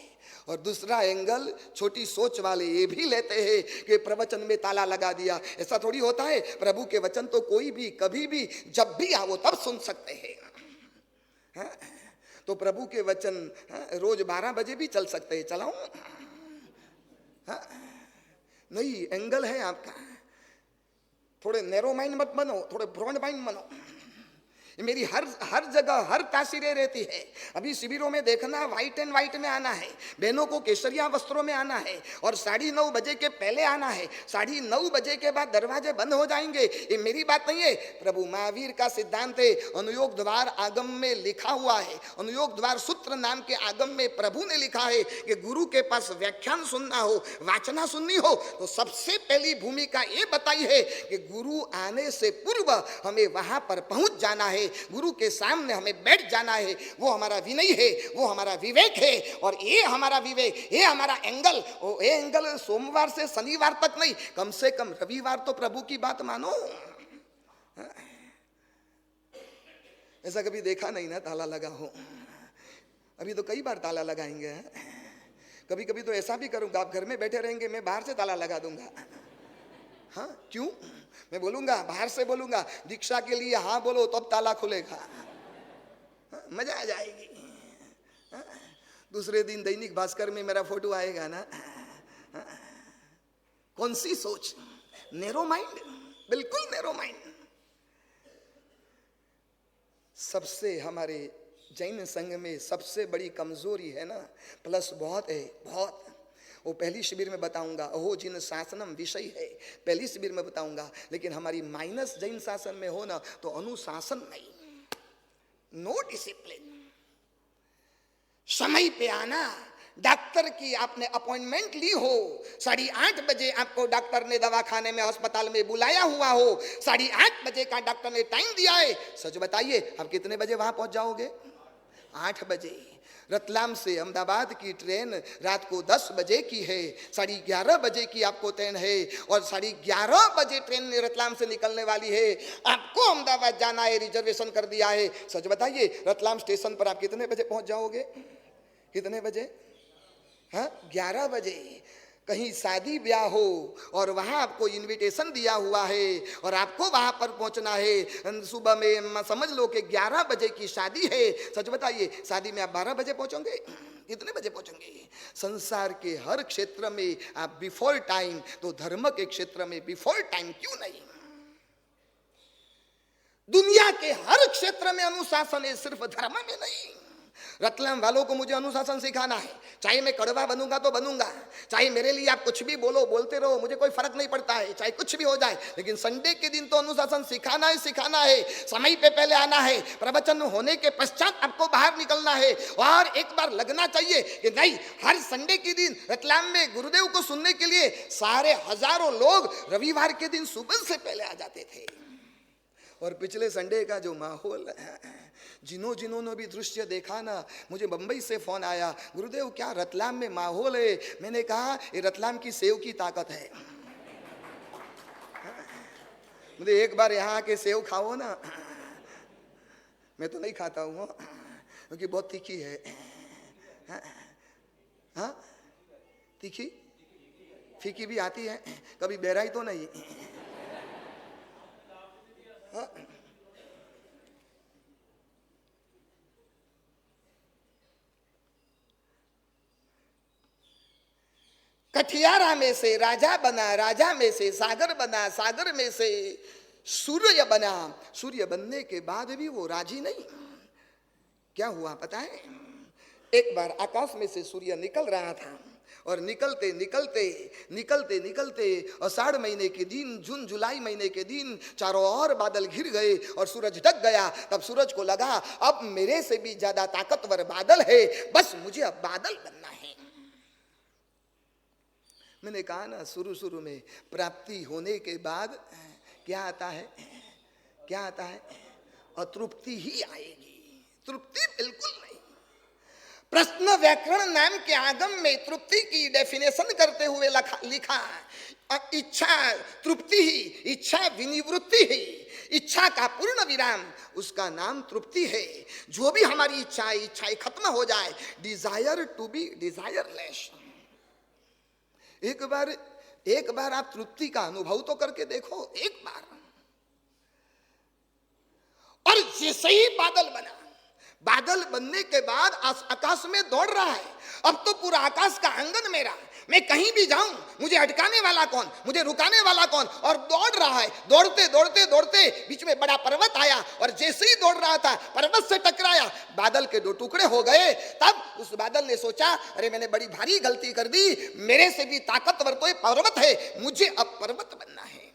और दूसरा एंगल छोटी सोच वाले ये भी लेते हैं कि प्रवचन में ताला लगा दिया। ऐसा थोड़ी होता है, प्रभु के वचन तो कोई भी कभी भी जब भी आओ तब सुन सकते हैं। तो प्रभु के वचन रोज 12 बजे भी चल सकते हैं, चलाऊं? नहीं, एंगल है आपका, थोड़े नैरो माइंड मत बनो, थोड़े ब्रॉड माइंड बनो। मेरी हर जगह हर तासीरें रहती है। अभी शिविरों में देखना, व्हाइट एंड व्हाइट में आना है, बहनों को केसरिया वस्त्रों में आना है और 9:30 बजे के पहले आना है। 9:30 बजे के बाद दरवाजे बंद हो जाएंगे। ये मेरी बात नहीं है, प्रभु महावीर का सिद्धांत है। अनुयोग द्वार आगम में लिखा हुआ है, अनुयोग द्वार सूत्र नाम के आगम में प्रभु ने लिखा है कि गुरु के पास व्याख्यान सुनना हो, वाचना सुननी हो तो सबसे पहली भूमिका ये बताई है कि गुरु आने से पूर्व हमें वहां पर पहुंच जाना है, गुरु के सामने हमें बैठ जाना है। वो हमारा विनय है, वो हमारा विवेक है और ये हमारा विवेक, ये हमारा एंगल। ये एंगल सोमवार से शनिवार तक नहीं, कम से कम रविवार तो प्रभु की बात मानो। ऐसा कभी देखा नहीं ना ताला लगा हो। अभी तो कई बार ताला लगाएंगे। कभी कभी तो ऐसा भी करूंगा, आप घर में बैठे रहेंगे, मैं बाहर से ताला लगा दूंगा। हाँ, क्यों? मैं बोलूंगा, बाहर से बोलूंगा दीक्षा के लिए हाँ बोलो तब ताला खुलेगा। मजा आ जाएगी। दूसरे दिन दैनिक भास्कर में मेरा फोटो आएगा ना। कौन सी सोच? नैरो माइंड, बिल्कुल नैरो माइंड। सबसे हमारे जैन संघ में सबसे बड़ी कमजोरी है ना, प्लस बहुत है, बहुत। वो पहली शिविर में बताऊंगा, अहो जिन शासनम विषय है, पहली शिविर में बताऊंगा। लेकिन हमारी माइनस जैन शासन में हो ना तो अनुशासन नहीं, नो डिसिप्लिन। समय पे आना, डॉक्टर की आपने अपॉइंटमेंट ली हो, 8:30 बजे आपको डॉक्टर ने दवाखाने में अस्पताल में बुलाया हुआ हो, 8:30 बजे का डॉक्टर ने टाइम दिया है, सच बताइए आप कितने बजे वहां पहुंच जाओगे? 8 बजे। रतलाम से अहमदाबाद की ट्रेन रात को 10 बजे की है, 11:30 बजे की आपको ट्रेन है और 11:30 बजे ट्रेन रतलाम से निकलने वाली है। आपको अहमदाबाद जाना है, रिजर्वेशन कर दिया है। सच बताइए रतलाम स्टेशन पर आप कितने बजे पहुंच जाओगे? कितने बजे? हाँ, 11 बजे। कहीं शादी ब्याह हो और वहां आपको इनविटेशन दिया हुआ है और आपको वहां पर पहुंचना है सुबह में, समझ लो कि 11 बजे की शादी है। सच बताइए शादी में आप 12 बजे पहुंचोगे? कितने बजे पहुंचोगे? संसार के हर क्षेत्र में आप बिफोर टाइम, तो धर्म के क्षेत्र में बिफोर टाइम क्यों नहीं? दुनिया के हर क्षेत्र में अनुशासन है, सिर्फ धर्म में नहीं। रतलाम वालों को मुझे अनुशासन सिखाना है, चाहे मैं कड़वा बनूंगा तो बनूंगा, चाहे मेरे लिए आप कुछ भी बोलो, बोलते रहो, मुझे कोई फर्क नहीं पड़ता है, चाहे कुछ भी हो जाए। लेकिन संडे के दिन तो अनुशासन सिखाना है, सिखाना है। समय पे पहले आना है, प्रवचन होने के पश्चात आपको बाहर निकलना है और एक बार लगना चाहिए कि नहीं, हर संडे के दिन रतलाम में गुरुदेव को सुनने के लिए सारे हजारों लोग रविवार के दिन सुबह से पहले आ जाते थे। और पिछले संडे का जो माहौल, जिन्होंने भी दृश्य देखा ना, मुझे बंबई से फोन आया, गुरुदेव क्या रतलाम में माहौल है? मैंने कहा ये रतलाम की सेव की ताकत है। मुझे एक बार यहाँ के सेव खाओ ना, मैं तो नहीं खाता हूँ क्योंकि बहुत तीखी है। हाँ, तीखी फीकी भी आती है, कभी बहराई तो नहीं। हाँ? कठियारा में से राजा बना, राजा में से सागर बना, सागर में से सूर्य बना। सूर्य बनने के बाद भी वो राजी नहीं। क्या हुआ पता है? एक बार आकाश में से सूर्य निकल रहा था और निकलते निकलते निकलते निकलते आषाढ़ महीने के दिन, जून जुलाई महीने के दिन चारों ओर बादल घिर गए और सूरज ढक गया। तब सूरज को लगा अब मेरे से भी ज्यादा ताकतवर बादल है, बस मुझे अब बादल बनना है। मैंने कहा ना, शुरू शुरू में प्राप्ति होने के बाद क्या आता है? क्या आता है? अतृप्ति ही आएगी, तृप्ति बिल्कुल नहीं। प्रश्न व्याकरण नाम के आगम में तृप्ति की डेफिनेशन करते हुए लिखा, इच्छा तृप्ति ही, इच्छा विनिवृत्ति ही, इच्छा का पूर्ण विराम, उसका नाम तृप्ति है। जो भी हमारी इच्छाएं खत्म हो जाए, डिजायर टू बी डिजायरलेस। एक बार आप तृप्ति का अनुभव तो करके देखो, एक बार। और जैसे ही बादल बना, बादल बनने के बाद आकाश में दौड़ रहा है। अब तो पूरा आकाश का आंगन मेरा, मैं कहीं भी जाऊं मुझे अटकाने वाला कौन, मुझे रुकाने वाला कौन? और दौड़ रहा है। दौड़ते दौड़ते दौड़ते बीच में बड़ा पर्वत आया और जैसे ही दौड़ रहा था पर्वत से टकराया, बादल के दो टुकड़े हो गए। तब उस बादल ने सोचा, अरे मैंने बड़ी भारी गलती कर दी, मेरे से भी ताकतवर तो ये पर्वत है, मुझे अब पर्वत बनना है।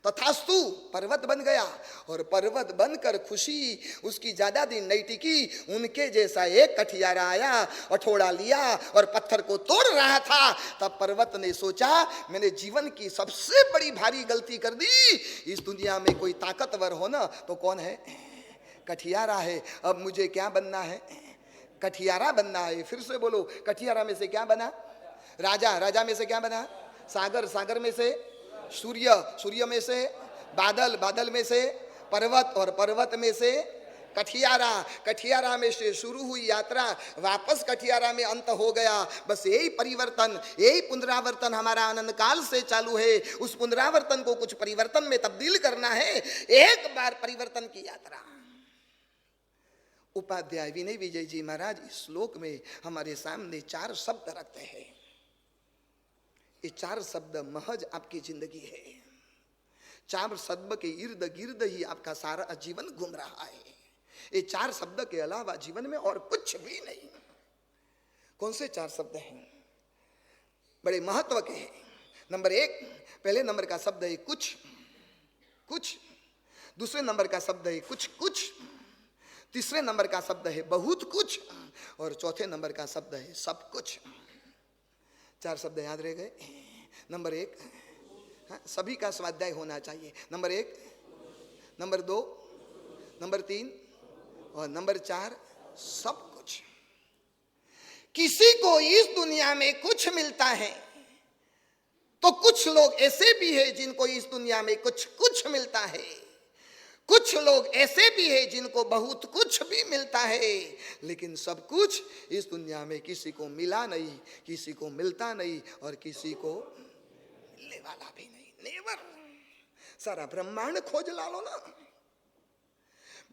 तथास्तु पर्वत बन गया और पर्वत बनकर खुशी उसकी ज्यादा दिन नहीं टिकी। उनके जैसा एक कठियारा आया, हथौड़ा लिया और पत्थर को तोड़ रहा था। तब पर्वत ने सोचा, मैंने जीवन की सबसे बड़ी भारी गलती कर दी। इस दुनिया में कोई ताकतवर हो ना तो कौन है? कठियारा है। अब मुझे क्या बनना है? कठियारा बनना है। फिर से बोलो, कठियारा में से क्या बना? राजा, राजा में से क्या बना? सागर, सागर में से सूर्य, सूर्य में से बादल, बादल में से पर्वत और पर्वत में से कठियारा, कठियारा में से शुरू हुई यात्रा, वापस कठियारा में अंत हो गया। बस यही परिवर्तन, यही पुनरावर्तन हमारा आनंद काल से चालू है। उस पुनरावर्तन को कुछ परिवर्तन में तब्दील करना है। एक बार परिवर्तन की यात्रा। उपाध्याय विनय विजय जी महाराज इस श्लोक में हमारे सामने 4 शब्द रखते हैं। ये 4 शब्द महज आपकी जिंदगी है। 4 शब्द के इर्द गिर्द ही आपका सारा जीवन घूम रहा है। ये 4 शब्द के अलावा जीवन में और कुछ भी नहीं। कौन से 4 शब्द हैं? बड़े महत्व के हैं। नंबर 1, पहले नंबर का शब्द है कुछ, कुछ। दूसरे नंबर का शब्द है कुछ कुछ। तीसरे नंबर का शब्द है बहुत कुछ और चौथे नंबर का शब्द है सब कुछ। 4 शब्द याद रह गए। नंबर 1, हाँ, सभी का स्वाध्याय होना चाहिए। नंबर 1, नंबर 2, नंबर 3 और नंबर 4 सब कुछ। किसी को इस दुनिया में कुछ मिलता है तो कुछ लोग ऐसे भी हैं जिनको इस दुनिया में कुछ कुछ मिलता है। कुछ लोग ऐसे भी हैं जिनको बहुत कुछ भी मिलता है, लेकिन सब कुछ इस दुनिया में किसी को मिला नहीं, किसी को मिलता नहीं और किसी को मिलने वाला भी नहीं। नेवर। सारा ब्रह्मांड खोज ला लो ना।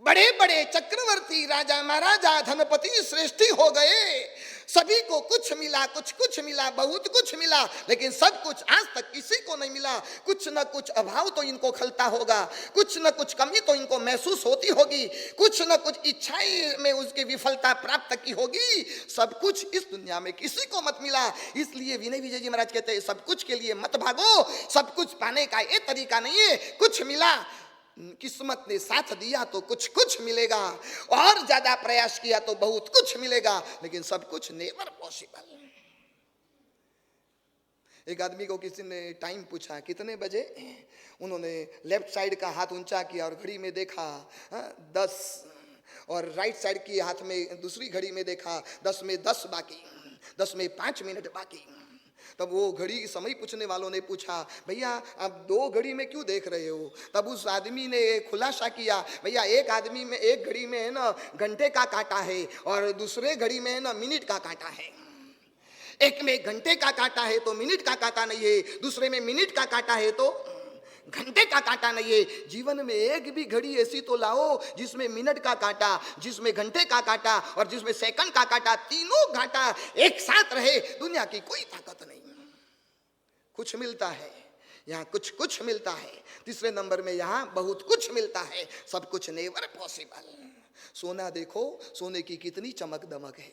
बड़े बड़े चक्रवर्ती, राजा महाराजा, धनपति श्रेष्ठी हो गए। सभी को कुछ मिला, कुछ कुछ मिला, बहुत कुछ मिला, लेकिन सब कुछ आज तक किसी को नहीं मिला। कुछ न कुछ अभाव तो इनको खलता होगा, कुछ न कुछ कमी तो इनको महसूस होती होगी, कुछ न कुछ इच्छाएं में उसकी विफलता प्राप्त की होगी। सब कुछ इस दुनिया में किसी को मत मिला। इसलिए विनय विजय जी महाराज कहते हैं, सब कुछ के लिए मत भागो। सब कुछ पाने का ये तरीका नहीं है। कुछ मिला, किस्मत ने साथ दिया तो कुछ कुछ मिलेगा, और ज्यादा प्रयास किया तो बहुत कुछ मिलेगा, लेकिन सब कुछ नेवर पॉसिबल। एक आदमी को किसी ने टाइम पूछा कितने बजे, उन्होंने लेफ्ट साइड का हाथ ऊंचा किया और घड़ी में देखा 10, और राइट साइड की हाथ में दूसरी घड़ी में देखा 10 में 10 बाकी, 10 में 5 मिनट बाकी। तब वो घड़ी समय पूछने वालों ने पूछा, भैया आप 2 घड़ी में क्यों देख रहे हो? तब उस आदमी ने खुलासा किया, भैया एक आदमी में, एक घड़ी में है ना घंटे का कांटा है और दूसरे घड़ी में है ना मिनट का कांटा है। एक में घंटे का कांटा है तो मिनट का कांटा नहीं है, दूसरे में मिनट का कांटा है तो घंटे का कांटा नहीं है। जीवन में एक भी घड़ी ऐसी तो लाओ जिसमें मिनट का कांटा, जिसमें घंटे का कांटा और जिसमें सेकंड का कांटा, तीनों कांटा एक साथ रहे। दुनिया की कोई ताकत नहीं। कुछ मिलता है यहाँ, कुछ कुछ मिलता है। तीसरे नंबर में यहाँ बहुत कुछ मिलता है, सब कुछ नेवर पॉसिबल। सोना देखो, सोने की कितनी चमक दमक है,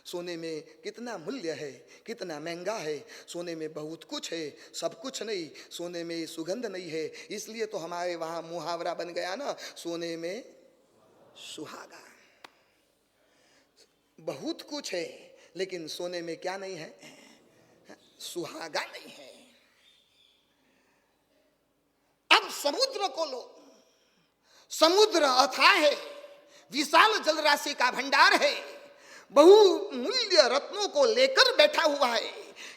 सोने में कितना मूल्य है, कितना महंगा है। सोने में बहुत कुछ है, सब कुछ नहीं। सोने में सुगंध नहीं है, इसलिए तो हमारे वहाँ मुहावरा बन गया ना, सोने में सुहागा। बहुत कुछ है लेकिन सोने में क्या नहीं है? सुहागा नहीं है। अब समुद्र को लो, समुद्र अथाह है, विशाल जलराशि का भंडार है, बहुमूल्य रत्नों को लेकर बैठा हुआ है।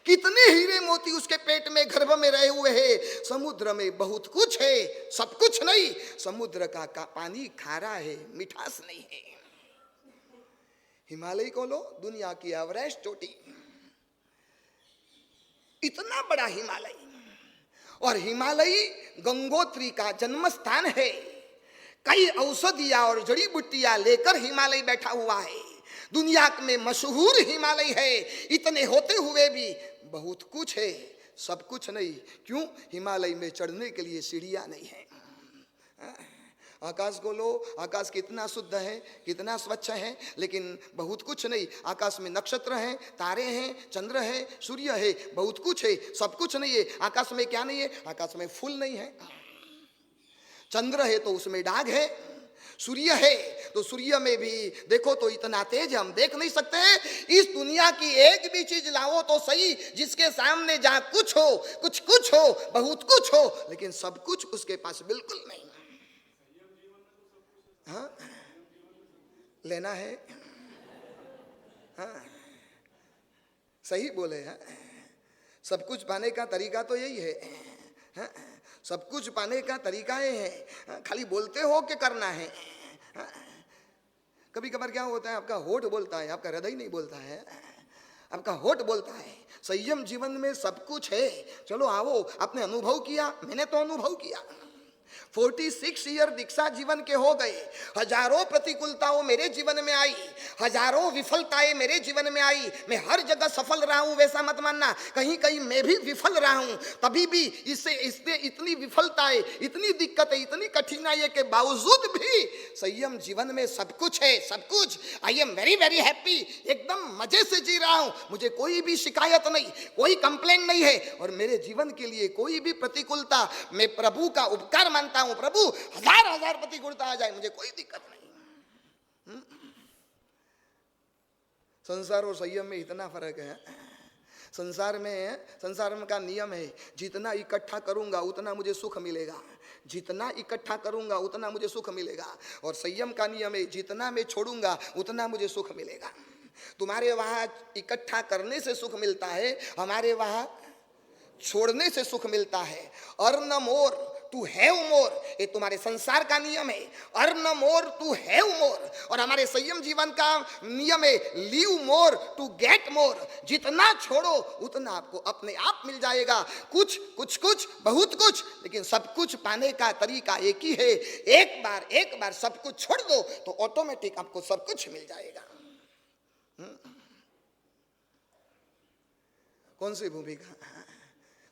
कितने हीरे मोती उसके पेट में, गर्भ में रहे हुए हैं। समुद्र में बहुत कुछ है, सब कुछ नहीं। समुद्र का पानी खारा है, मिठास नहीं है। हिमालय को लो, दुनिया की एवरेस्ट चोटी, इतना बड़ा हिमालय, और हिमालय गंगोत्री का जन्म स्थान है। कई औषधियां और जड़ी बूटियां लेकर हिमालय बैठा हुआ है। दुनिया में मशहूर हिमालय है। इतने होते हुए भी बहुत कुछ है, सब कुछ नहीं। क्यों? हिमालय में चढ़ने के लिए सीढ़ियां नहीं है। आकाश को लो, आकाश कितना शुद्ध है, कितना स्वच्छ है, लेकिन बहुत कुछ नहीं। आकाश में नक्षत्र हैं, तारे हैं, चंद्र है, सूर्य है, बहुत कुछ है, सब कुछ नहीं है। आकाश में क्या नहीं है? आकाश में फूल नहीं है। चंद्र है तो उसमें दाग है, सूर्य है तो सूर्य में भी देखो तो इतना तेज हम देख नहीं सकते। इस दुनिया की एक भी चीज लाओ तो सही, जिसके सामने जहां कुछ हो, कुछ कुछ हो, बहुत कुछ हो, लेकिन सब कुछ उसके पास बिल्कुल नहीं। हाँ, लेना है। हाँ, सही बोले हैं। सब कुछ पाने का तरीका तो यही है। हाँ, सब कुछ पाने का तरीका ये है, खाली बोलते हो कि करना है। हाँ, कभी कभार क्या होता है, आपका होठ बोलता है, आपका हृदय नहीं बोलता है। आपका होठ बोलता है। संयम जीवन में सब कुछ है। चलो आओ, आपने अनुभव किया, मैंने तो अनुभव किया। 46 ईयर दीक्षा जीवन के हो गए। हजारों प्रतिकूलताओं मेरे जीवन में आई, हजारों विफलताएं मेरे जीवन में आई। मैं हर जगह सफल रहा हूं वैसा मत मानना, कहीं कहीं मैं भी विफल रहा हूं। तभी भी इससे इतनी विफलताएं, इतनी दिक्कतें, इतनी कठिनाइयों के बावजूद भी संयम जीवन में सब कुछ है, सब कुछ। I am very very happy, एकदम मजे से जी रहा हूं। मुझे कोई भी शिकायत नहीं, कोई कंप्लेंट नहीं है। और मेरे जीवन के लिए कोई भी प्रतिकूलता, मैं प्रभु का उपकार मानता हूं। प्रभु हजार प्रतिकूलता आ जाए, मुझे कोई दिक्कत नहीं। संसार और संयम में इतना फर्क है। संसार में का नियम है, जितना इकट्ठा करूंगा उतना मुझे सुख मिलेगा, जितना इकट्ठा करूंगा उतना मुझे सुख मिलेगा। और संयम का नियम है, जितना मैं छोड़ूंगा उतना मुझे सुख मिलेगा। तुम्हारे वहां इकट्ठा करने से सुख मिलता है, हमारे वहां छोड़ने से सुख मिलता है। Earn more to have more, ये तुम्हारे संसार का नियम है। Earn more to have more. और हमारे संयम जीवन का नियम है, leave more to get more. जितना छोड़ो उतना आपको अपने आप मिल जाएगा। कुछ कुछ कुछ बहुत कुछ, लेकिन सब कुछ पाने का तरीका एक ही है। एक बार सब कुछ छोड़ दो तो ऑटोमेटिक आपको सब कुछ मिल जाएगा। कौन सी भूमिका?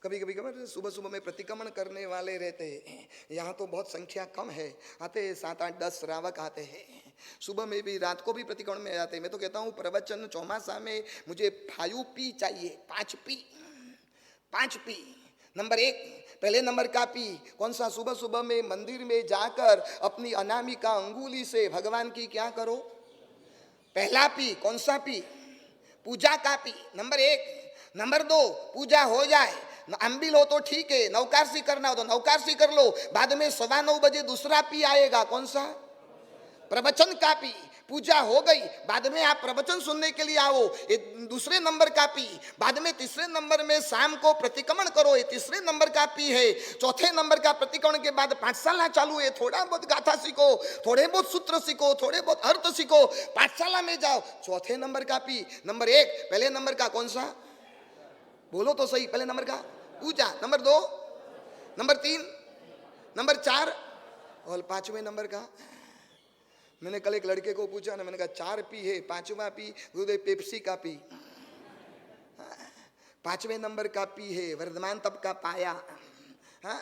कभी कभी सुबह सुबह में प्रतिक्रमण करने वाले रहते हैं। यहाँ तो बहुत संख्या कम है, आते 7, 8, 10 श्रावक आते हैं। सुबह में भी, रात को भी प्रतिक्रमण में आते हैं। मैं तो कहता हूँ प्रवचन चौमासा में मुझे 5P चाहिए, 5P। नंबर 1, पहले नंबर का पी कौन सा? सुबह सुबह में मंदिर में जाकर अपनी अनामिका अंगुली से भगवान की क्या करो? पहला पी कौन सा? पी पूजा का पी, नंबर 1। नंबर 2, पूजा हो जाए, अम्बिल हो तो ठीक है, नौकारसी करना हो तो नौकारसी कर लो। बाद में 9:15 बजे दूसरा पी आएगा, कौन सा? प्रवचन कापी, पूजा हो गई, बाद में आप प्रवचन सुनने के लिए आओ, ये दूसरे नंबर का पी। बाद में तीसरे नंबर में शाम को प्रतिक्रमण करो, ये तीसरे नंबर का पी है। चौथे नंबर का प्रतिक्रमण के बाद पाठशाला चालू है, थोड़ा बहुत गाथा सीखो, थोड़े बहुत सूत्र सीखो, थोड़े बहुत अर्थ सीखो, पाठशाला में जाओ। चौथे नंबर का पी। नंबर 1 पहले नंबर का कौन सा, बोलो तो सही, पहले नंबर का पूजा, नंबर 2, नंबर 3, नंबर 4 और 5वें नंबर का। मैंने कल एक लड़के को पूछा ना, मैंने कहा 4 पी है, 5वां पी गुरुदेव पेप्सी का पी। 5वें नंबर का पी है वर्धमान तप का पाया। हाँ,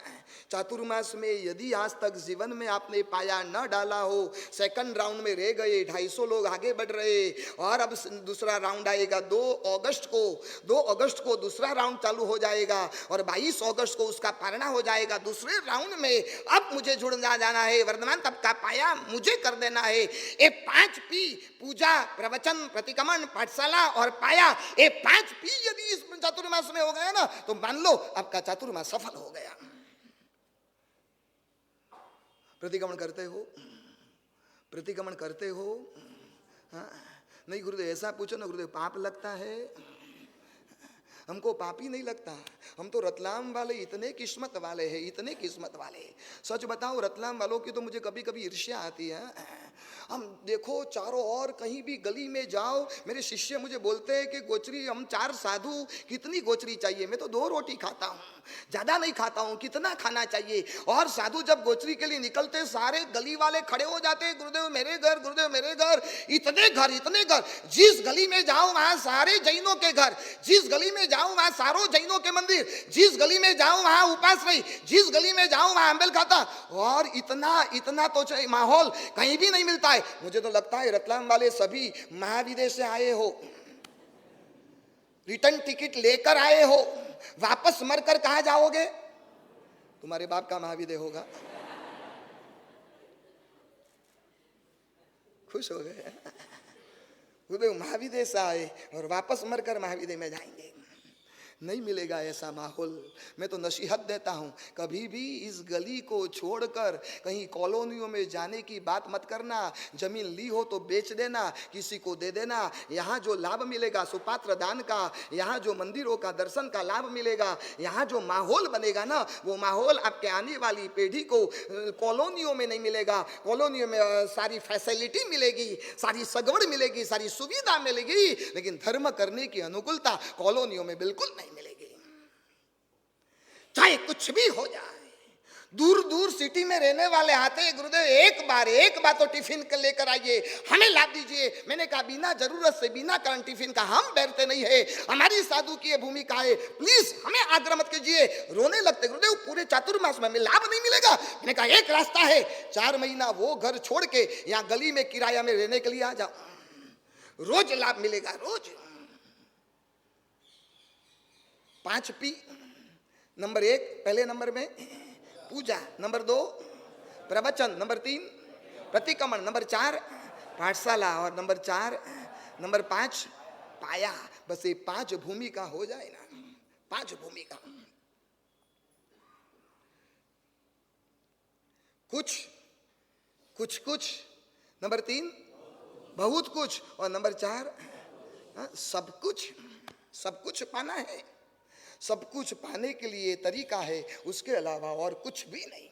चातुर्मास में यदि आज तक जीवन में आपने पाया न डाला हो, सेकंड राउंड में रह गए, 250 लोग आगे बढ़ रहे, और अब दूसरा राउंड आएगा 2 अगस्त को दूसरा राउंड चालू हो जाएगा, और 22 अगस्त को उसका पारणा हो जाएगा। दूसरे राउंड में अब मुझे जुड़ना जाना है, वर्धमान तप का पाया मुझे कर देना है। ये 5 पी, पूजा, प्रवचन, प्रतिक्रमण, पाठशाला और पाया, ये 5 पी यदि इस चातुर्मास में हो गया ना, तो मान लो आपका चातुर्मास सफल हो गया। प्रतिक्रमण करते हो, प्रतिक्रमण करते हो? हाँ? नहीं गुरुदेव ऐसा पूछो ना, गुरुदेव पाप लगता है? हमको पाप ही नहीं लगता, हम तो रतलाम वाले इतने किस्मत वाले हैं, इतने किस्मत वाले। सच बताओ, रतलाम वालों की तो मुझे कभी कभी ईर्ष्या आती है। हम देखो चारों ओर कहीं भी गली में जाओ, मेरे शिष्य मुझे बोलते हैं कि गोचरी हम 4 साधु, कितनी गोचरी चाहिए? मैं तो 2 रोटी खाता हूँ, ज्यादा नहीं खाता हूँ, कितना खाना चाहिए? और साधु जब गोचरी के लिए निकलते, सारे गली वाले खड़े हो जाते, गुरुदेव मेरे घर, गुरुदेव मेरे घर, इतने घर, इतने घर। जिस गली में जाओ वहां सारे जैनों के घर, जिस गली में जाओ वहां सारों जैनों के मंदिर, जिस गली में जाओ वहां उपास रही, जिस गली में जाओ वहां अम्बेल खाता। और इतना तो माहौल कहीं भी नहीं मिलता है। मुझे तो लगता है रतलाम वाले सभी महाविदेश से आए हो, रिटर्न टिकट लेकर आए हो, वापस मरकर कहां जाओगे? तुम्हारे बाप का महाविदय होगा। खुश हो गए, गुरुदेव महाविदय से आए और वापस मरकर महाविदय में जाएंगे। नहीं मिलेगा ऐसा माहौल। मैं तो नसीहत देता हूँ, कभी भी इस गली को छोड़कर कहीं कॉलोनियों में जाने की बात मत करना। जमीन ली हो तो बेच देना, किसी को दे देना। यहाँ जो लाभ मिलेगा सुपात्र दान का, यहाँ जो मंदिरों का दर्शन का लाभ मिलेगा, यहाँ जो माहौल बनेगा ना, वो माहौल आपके आने वाली पीढ़ी को कॉलोनियों में नहीं मिलेगा। कॉलोनियों में सारी फैसिलिटी मिलेगी, सारी सगवड़ मिलेगी, सारी सुविधा मिलेगी, लेकिन धर्म करने की अनुकूलता कॉलोनियों में बिल्कुल नहीं मिलेगी। चाहे कुछ भी हो जाए, दूर दूर सिटी में रहने वाले आते हैं, गुरुदेव एक बार तो टिफिन लेकर आइए, हमें ला दीजिए। मैंने कहा बिना जरूरत से, बिना कारण टिफिन का हम बैठते नहीं है, हमारी साधु की भूमिका है, प्लीज हमें आग्रह मत कीजिए। रोने लगते, गुरुदेव पूरे चातुर्मास में हमें लाभ नहीं मिलेगा। मैंने कहा एक रास्ता है, 4 महीना वो घर छोड़ के यहाँ गली में किराया में रहने के लिए आ जाओ, रोज लाभ मिलेगा, रोज। 5 पी। नंबर 1 पहले नंबर में पूजा, नंबर 2 प्रवचन, नंबर 3 प्रतिक्रमण, नंबर 4 पाठशाला और नंबर 5 पाया। बस ये 5 भूमिका हो जाए ना, 5 भूमिका। कुछ, नंबर 3 बहुत कुछ, और नंबर 4 सब कुछ पाना है। सब कुछ पाने के लिए तरीका है, उसके अलावा और कुछ भी नहीं।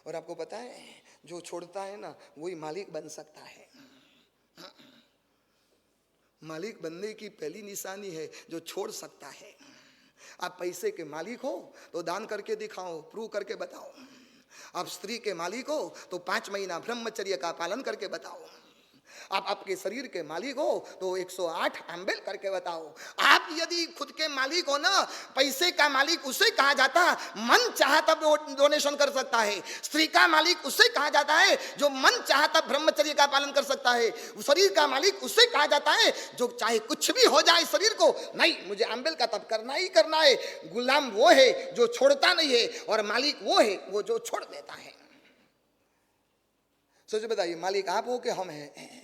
और आपको पता है, जो छोड़ता है ना वही मालिक बन सकता है। मालिक बनने की पहली निशानी है जो छोड़ सकता है। आप पैसे के मालिक हो तो दान करके दिखाओ, प्रूव करके बताओ। आप स्त्री के मालिक हो तो 5 महीना ब्रह्मचर्य का पालन करके बताओ। आप आपके शरीर के मालिक हो तो 108 अम्बेल करके बताओ। आप यदि खुद के मालिक हो ना, पैसे का मालिक उसे कहा जाता है मन चाहा तब डोनेशन कर सकता है। स्त्री का मालिक उसे कहा जाता है जो मन चाहा तब ब्रह्मचर्य का पालन कर सकता है। शरीर का मालिक उसे कहा जाता है जो चाहे कुछ भी हो जाए शरीर को, नहीं मुझे अम्बेल का तब करना ही करना है। गुलाम वो है जो छोड़ता नहीं है, और मालिक वो है वो जो छोड़ देता है। सोच बताइए, मालिक आप हो कि हम हैं?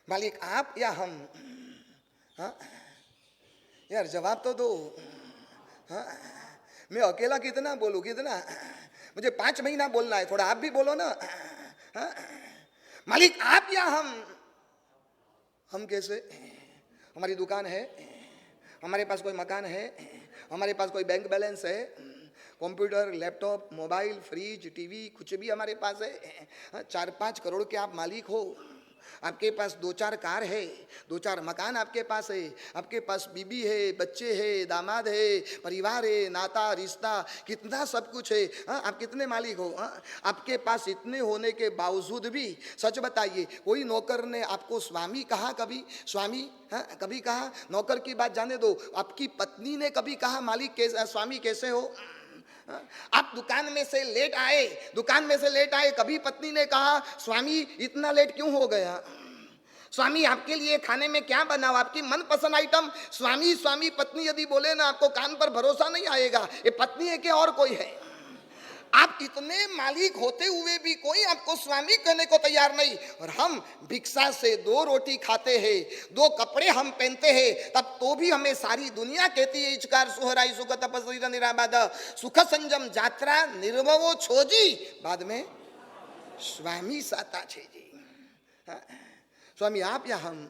मालिक आप या हम? यार जवाब तो दो। मैं अकेला कितना बोलूं, कितना? मुझे 5 महीना बोलना है, थोड़ा आप भी बोलो ना। मालिक आप या हम कैसे? हमारी दुकान है, हमारे पास कोई मकान है, हमारे पास कोई बैंक बैलेंस है, computer, laptop, mobile, fridge, TV, कुछ भी हमारे पास है। 4-5 करोड़ के आप मालिक हो, आपके पास 2-4 कार है, 2-4 मकान आपके पास है, आपके पास बीबी है, बच्चे है, दामाद है, परिवार है, नाता रिश्ता, कितना सब कुछ है। आप कितने मालिक हो? आपके पास इतने होने के बावजूद भी सच बताइए, कोई नौकर ने आपको स्वामी कहा कभी? स्वामी कभी कहा? नौकर की बात जाने दो, आपकी पत्नी ने कभी कहा मालिक कैसे, स्वामी कैसे हो? आप दुकान में से लेट आए, कभी पत्नी ने कहा स्वामी इतना लेट क्यों हो गया? स्वामी आपके लिए खाने में क्या बनाओ, आपकी मनपसंद आइटम? स्वामी स्वामी पत्नी यदि बोले ना, आपको कान पर भरोसा नहीं आएगा, ये पत्नी है कि और कोई है? आप इतने मालिक होते हुए भी कोई आपको स्वामी कहने को तैयार नहीं। और हम भिक्षा से 2 रोटी खाते हैं, 2 कपड़े हम पहनते हैं, तब तो भी हमें सारी दुनिया कहती है इचकार सुहराई सुख तपस्वी निराबाद सुख संजम जात्रा निर्भवो छोजी, बाद में स्वामी साता छे जी। स्वामी आप या हम?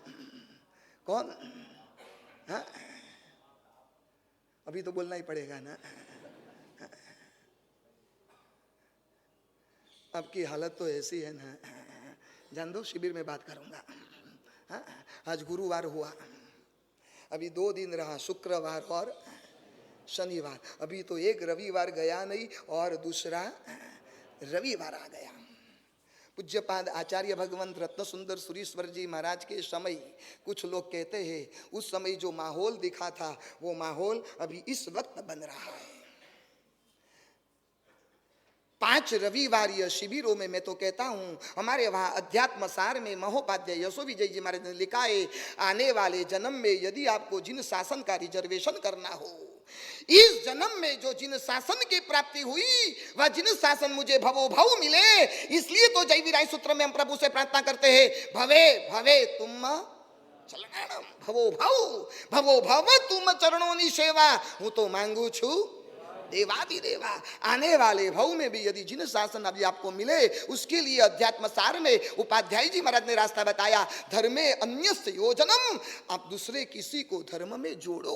कौन? अभी तो बोलना ही पड़ेगा ना। आपकी हालत तो ऐसी है ना, जान दो, शिविर में बात करूंगा। आज गुरुवार हुआ, अभी 2 दिन रहा, शुक्रवार और शनिवार, अभी तो एक रविवार गया नहीं और दूसरा रविवार आ गया। पूज्यपाद आचार्य भगवंत रत्न सुंदर सुरीश्वर जी महाराज के समय कुछ लोग कहते हैं उस समय जो माहौल दिखा था वो माहौल अभी इस वक्त बन रहा है। 5 रविवारीय शिविरों में मैं तो कहता हूँ, हमारे वहाँ अध्यात्म सार में महोपाध्याय यशो विजय जी महाराज ने लिखा है, आने वाले जन्म में यदि आपको जिन शासन का रिजर्वेशन करना हो, इस जन्म में जो जिन शासन की प्राप्ति हुई वह जिन शासन मुझे भवो भव मिले, इसलिए तो जय विराय सूत्र में हम प्रभु से प्रार्थना करते हैं, भवे भवे तुम चरणम भवो भव तुम चरणों की सेवा, हूँ तो मांगू छू देवादिदेवा। आने वाले भव में भी यदि जिन शासन अभी आपको मिले, उसके लिए अध्यात्म सार में उपाध्याय जी महाराज ने रास्ता बताया, धर्मे अन्यस्य योजनम, आप दूसरे किसी को धर्म में जोड़ो।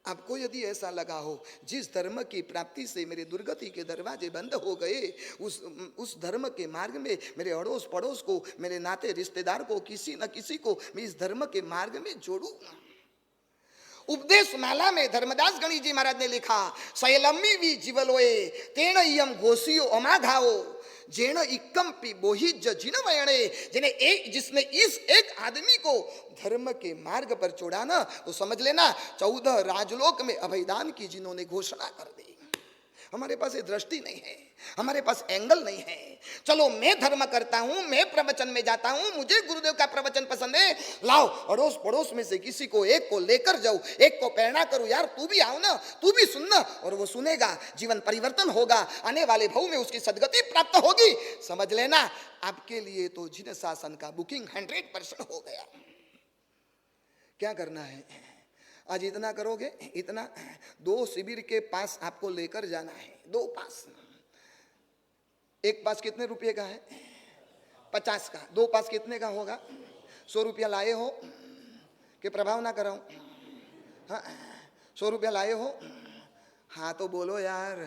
आपको यदि ऐसा लगा हो जिस धर्म की प्राप्ति से मेरे दुर्गति के दरवाजे बंद हो गए, उस धर्म के मार्ग में मेरे अड़ोस पड़ोस को, मेरे नाते रिश्तेदार को, किसी न किसी को मैं इस धर्म के मार्ग में जोड़ूं। उपदेश माला में धर्मदास गणी जी महाराज ने लिखा, शैलम्मी वी जीवलोए तेण इयम घोषियो अमाघाओ जेण इक्कम पी बोहिज जिन वयणे, जिसने इस एक आदमी को धर्म के मार्ग पर छोड़ा ना, तो समझ लेना 14 राजलोक में अभयदान की जिन्होंने घोषणा कर दी। हमारे पास ये दृष्टि नहीं है, हमारे पास एंगल नहीं है। चलो मैं धर्म करता हूं, मैं प्रवचन में जाता हूं, मुझे गुरुदेव का प्रवचन पसंद है, लाओ अड़ोस पड़ोस में से किसी को एक को लेकर जाओ, एक को प्रेरणा करो, यार तू भी आओ ना, तू भी सुनना, और वो सुनेगा, जीवन परिवर्तन होगा, आने वाले भव में उसकी सदगति प्राप्त होगी। समझ लेना आपके लिए तो जिन शासन का बुकिंग 100% हो गया। क्या करना है आज? इतना करोगे, इतना 2 शिविर के पास आपको लेकर जाना है, 2 पास। एक पास कितने रुपये का है? 50 का। 2 पास कितने का होगा? 100 रुपया लाए हो कि प्रभाव ना कराऊं? हाँ 100 रुपया लाए हो? हाँ तो बोलो यार।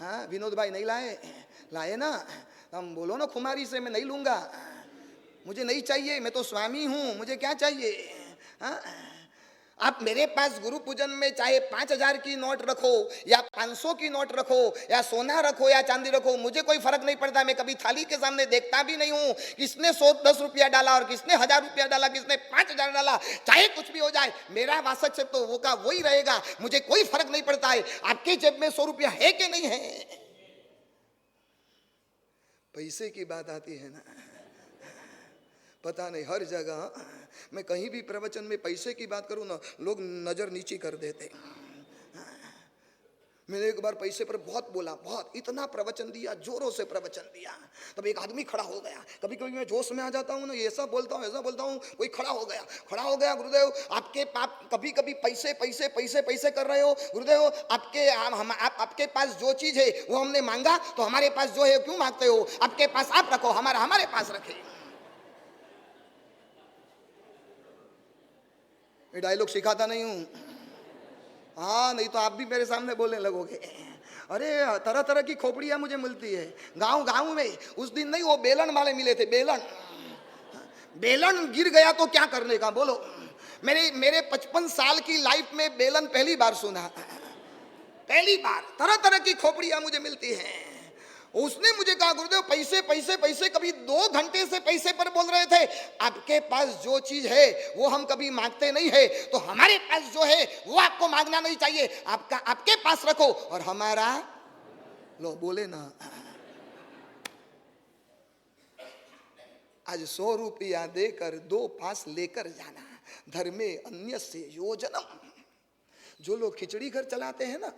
हाँ विनोद भाई नहीं लाए ना? हम बोलो ना खुमारी से, मैं नहीं लूंगा, मुझे नहीं चाहिए, मैं तो स्वामी हूं, मुझे क्या चाहिए? हाँ आप मेरे पास गुरु पूजन में चाहे 5000 की नोट रखो या 500 की नोट रखो या सोना रखो या चांदी रखो, मुझे कोई फर्क नहीं पड़ता। मैं कभी थाली के सामने देखता भी नहीं हूँ किसने 110 रुपया डाला और किसने 1000 रुपया डाला, किसने 5000 डाला, चाहे कुछ भी हो जाए, मेरा वासक से तो वो का वही रहेगा, मुझे कोई फर्क नहीं पड़ता है। आपके जेब में 100 रुपया है कि नहीं है? पैसे की बात आती है ना, पता नहीं हर जगह मैं कहीं भी प्रवचन में पैसे की बात करूं ना, लोग नजर नीची कर देते। मैंने एक बार पैसे पर बहुत बोला, बहुत इतना प्रवचन दिया, जोरों से प्रवचन दिया। तब एक आदमी खड़ा हो गया। कभी कभी मैं जोश में आ जाता हूँ ना, ऐसा बोलता हूँ, कोई खड़ा हो गया, गुरुदेव आपके पाप कभी कभी पैसे पैसे पैसे पैसे कर रहे हो गुरुदेव, आपके पास जो चीज है वो हमने मांगा, तो हमारे पास जो है क्यों मांगते हो? आपके पास आप रखो, हमारा हमारे पास रखे। ये डायलॉग सिखाता नहीं हूँ, हाँ, नहीं तो आप भी मेरे सामने बोलने लगोगे। अरे तरह तरह की खोपड़ियां मुझे मिलती है गांव में। उस दिन नहीं, वो बेलन वाले मिले थे, बेलन गिर गया तो क्या करने का बोलो। मेरे 55 साल की लाइफ में बेलन पहली बार सुना, पहली बार। तरह तरह की खोपड़ियां मुझे मिलती हैं। उसने मुझे कहा गुरुदेव पैसे पैसे पैसे, कभी 2 घंटे से पैसे पर बोल रहे थे। आपके पास जो चीज है वो हम कभी मांगते नहीं है, तो हमारे पास जो है वो आपको मांगना नहीं चाहिए, आपका आपके पास रखो और हमारा लो। बोले ना, आज 100 रुपया देकर 2 पास लेकर जाना, धर्मे अन्य से योजनम। जो लोग खिचड़ी घर चलाते हैं ना,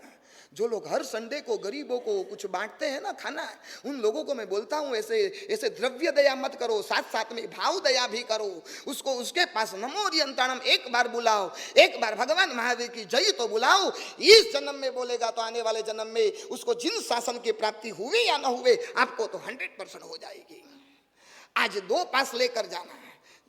जो लोग हर संडे को गरीबों को कुछ बांटते हैं ना खाना, उन लोगों को मैं बोलता हूं ऐसे द्रव्य दया मत करो, साथ साथ में भाव दया भी करो। उसको उसके पास नमो रियंताणम एक बार बुलाओ, एक बार भगवान महावीर की जय तो बुलाओ। इस जन्म में बोलेगा तो आने वाले जन्म में उसको जिन शासन की प्राप्ति हुए या ना हुए, आपको तो 100% हो जाएगी। आज 2 पास लेकर जाना।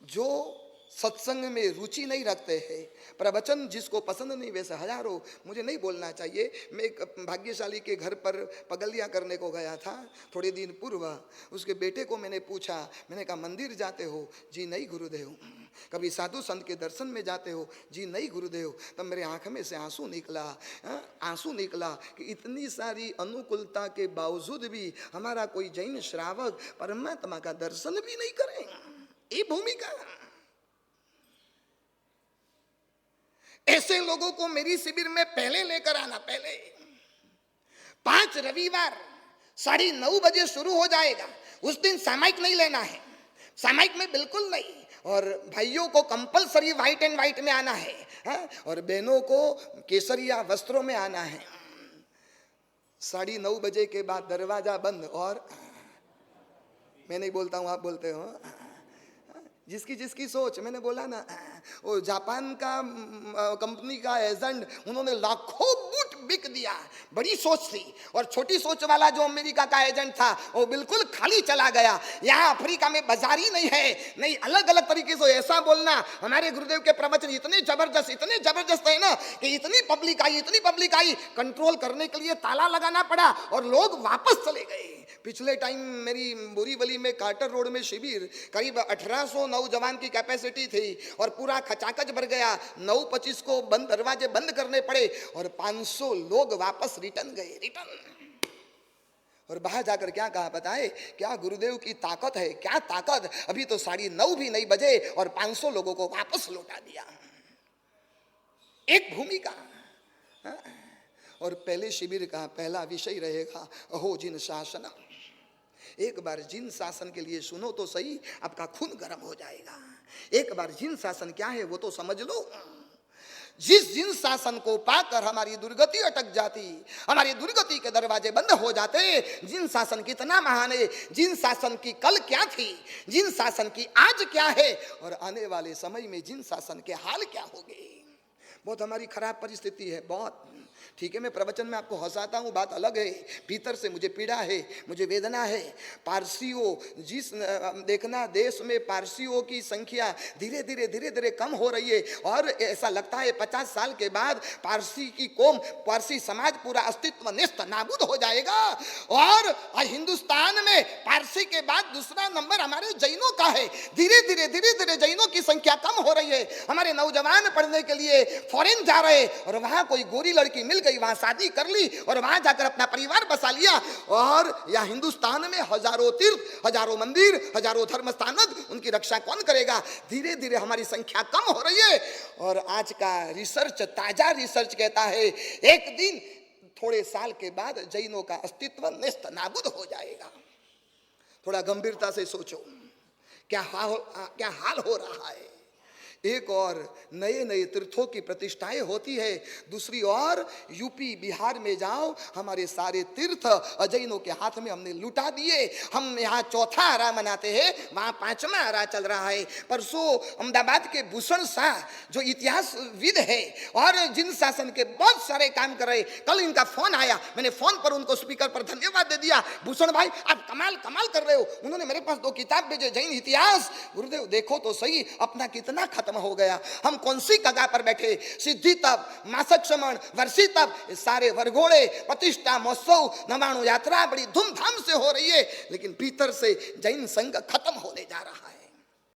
जो सत्संग में रुचि नहीं रखते हैं, प्रवचन जिसको पसंद नहीं, वैसे हजारों, मुझे नहीं बोलना चाहिए। मैं एक भाग्यशाली के घर पर पगलियाँ करने को गया था थोड़े दिन पूर्व। उसके बेटे को मैंने पूछा, मैंने कहा मंदिर जाते हो? जी नहीं गुरुदेव। कभी साधु संत के दर्शन में जाते हो? जी नहीं गुरुदेव। तब मेरे आँख में से आंसू निकला कि इतनी सारी अनुकूलता के बावजूद भी हमारा कोई जैन श्रावक परमात्मा का दर्शन भी नहीं करें। ये भूमिका। ऐसे लोगों को मेरी शिविर में पहले लेकर आना। पहले 5 रविवार 9:30 बजे शुरू हो जाएगा। उस दिन सामायिक नहीं लेना है, सामायिक में बिल्कुल नहीं। और भाइयों को कंपलसरी व्हाइट एंड व्हाइट में आना है, हा? और बहनों को केसरिया वस्त्रों में आना है। 9:30 बजे के बाद दरवाजा बंद। और मैं नहीं बोलता हूँ, आप बोलते हो। जिसकी जिसकी सोच। मैंने बोला ना, वो जापान का कंपनी का एजेंट, उन्होंने लाखों बूट बिक दिया, बड़ी सोच थी। और छोटी सोच वाला जो अमेरिका का एजेंट था, वो बिल्कुल खाली चला गया। यहाँ अफ्रीका में बाजार ही नहीं है। नहीं, अलग अलग तरीके से ऐसा बोलना। हमारे गुरुदेव के प्रवचन इतने जबरदस्त है ना कि इतनी पब्लिक आई, कंट्रोल करने के लिए ताला लगाना पड़ा और लोग वापस चले गए। पिछले टाइम मेरी बोरीवली में कार्टर रोड में शिविर, करीब 1800 नौजवान की कैपेसिटी थी और पूरा खचाखच भर गया। 9:25 को दरवाजे बंद करने पड़े और 500 लोग वापस रिटर्न गए। और बाहर जाकर क्या कहा बताए? क्या गुरुदेव की ताकत है, क्या ताकत। अभी तो 9:30 भी नहीं बजे और 500 लोगों को वापस लौटा दिया। एक भूमिका। और पहले शिविर का पहला विषय रहेगा अहो जिन शासन। एक बार जिन शासन के लिए सुनो तो सही, आपका खून गर्म हो जाएगा। एक बार जिन शासन क्या है वो तो समझ लो। जिस जिन शासन को पाकर हमारी दुर्गति अटक जाती, हमारी दुर्गति के दरवाजे बंद हो जाते। जिन शासन कितना महान है, जिन शासन की कल क्या थी, जिन शासन की आज क्या है, और आने वाले समय में जिन शासन के हाल क्या होंगे। बहुत हमारी खराब परिस्थिति है, बहुत। ठीक है, मैं प्रवचन में आपको हंसाता हूँ, बात अलग है। भीतर से मुझे पीड़ा है, मुझे वेदना है। पारसियों, जिस देखना देश में पारसियों की संख्या धीरे धीरे कम हो रही है। और ऐसा लगता है 50 साल के बाद पारसी की कौम, पारसी समाज पूरा अस्तित्व नेस्त नाबूद हो जाएगा। और हिंदुस्तान में पारसी के बाद दूसरा नंबर हमारे जैनों का है। धीरे धीरे जैनों की संख्या कम हो रही है। हमारे नौजवान पढ़ने के लिए फॉरेन जा रहे और वहां कोई गोरी लड़की मिल गई, वहां शादी कर ली और वहां जाकर अपना परिवार बसा लिया। और या हिंदुस्तान में हजारों तीर्थ, हजारों मंदिर, हजारों धर्म स्थानक, उनकी रक्षा कौन करेगा? धीरे धीरे हमारी संख्या कम हो रही है। और आज का रिसर्च, ताजा रिसर्च कहता है एक दिन थोड़े साल के बाद जैनों का अस्तित्व नेस्त नाबूद हो जाएगा। थोड़ा गंभीरता से सोचो, क्या हाल हो रहा है। एक और नए नए तीर्थों की प्रतिष्ठाएं होती है, दूसरी ओर यूपी बिहार में जाओ, हमारे सारे तीर्थ अजैनों के हाथ में हमने लुटा दिए। हम यहाँ चौथा आरा मनाते हैं, वहाँ पांचवा आरा चल रहा है। परसों अहमदाबाद के भूषण शाह जो इतिहासविद है और जिन शासन के बहुत सारे काम कर रहे, कल इनका फोन आया, मैंने फोन पर उनको स्पीकर पर धन्यवाद दे दिया। भूषण भाई आप कमाल कमाल कर रहे हो। उन्होंने मेरे पास 2 किताब भेजे, जैन इतिहास। गुरुदेव देखो तो सही अपना कितना खत्म हो गया। हम कौन सी कगा पर बैठे, सिद्धि तप, मासक श्रमण, वर्षी तप, सारे वरघोड़े, प्रतिष्ठा महोत्सव, नवाणु यात्रा बड़ी धूमधाम से हो रही है, लेकिन भीतर से जैन संघ खत्म होने जा रहा है।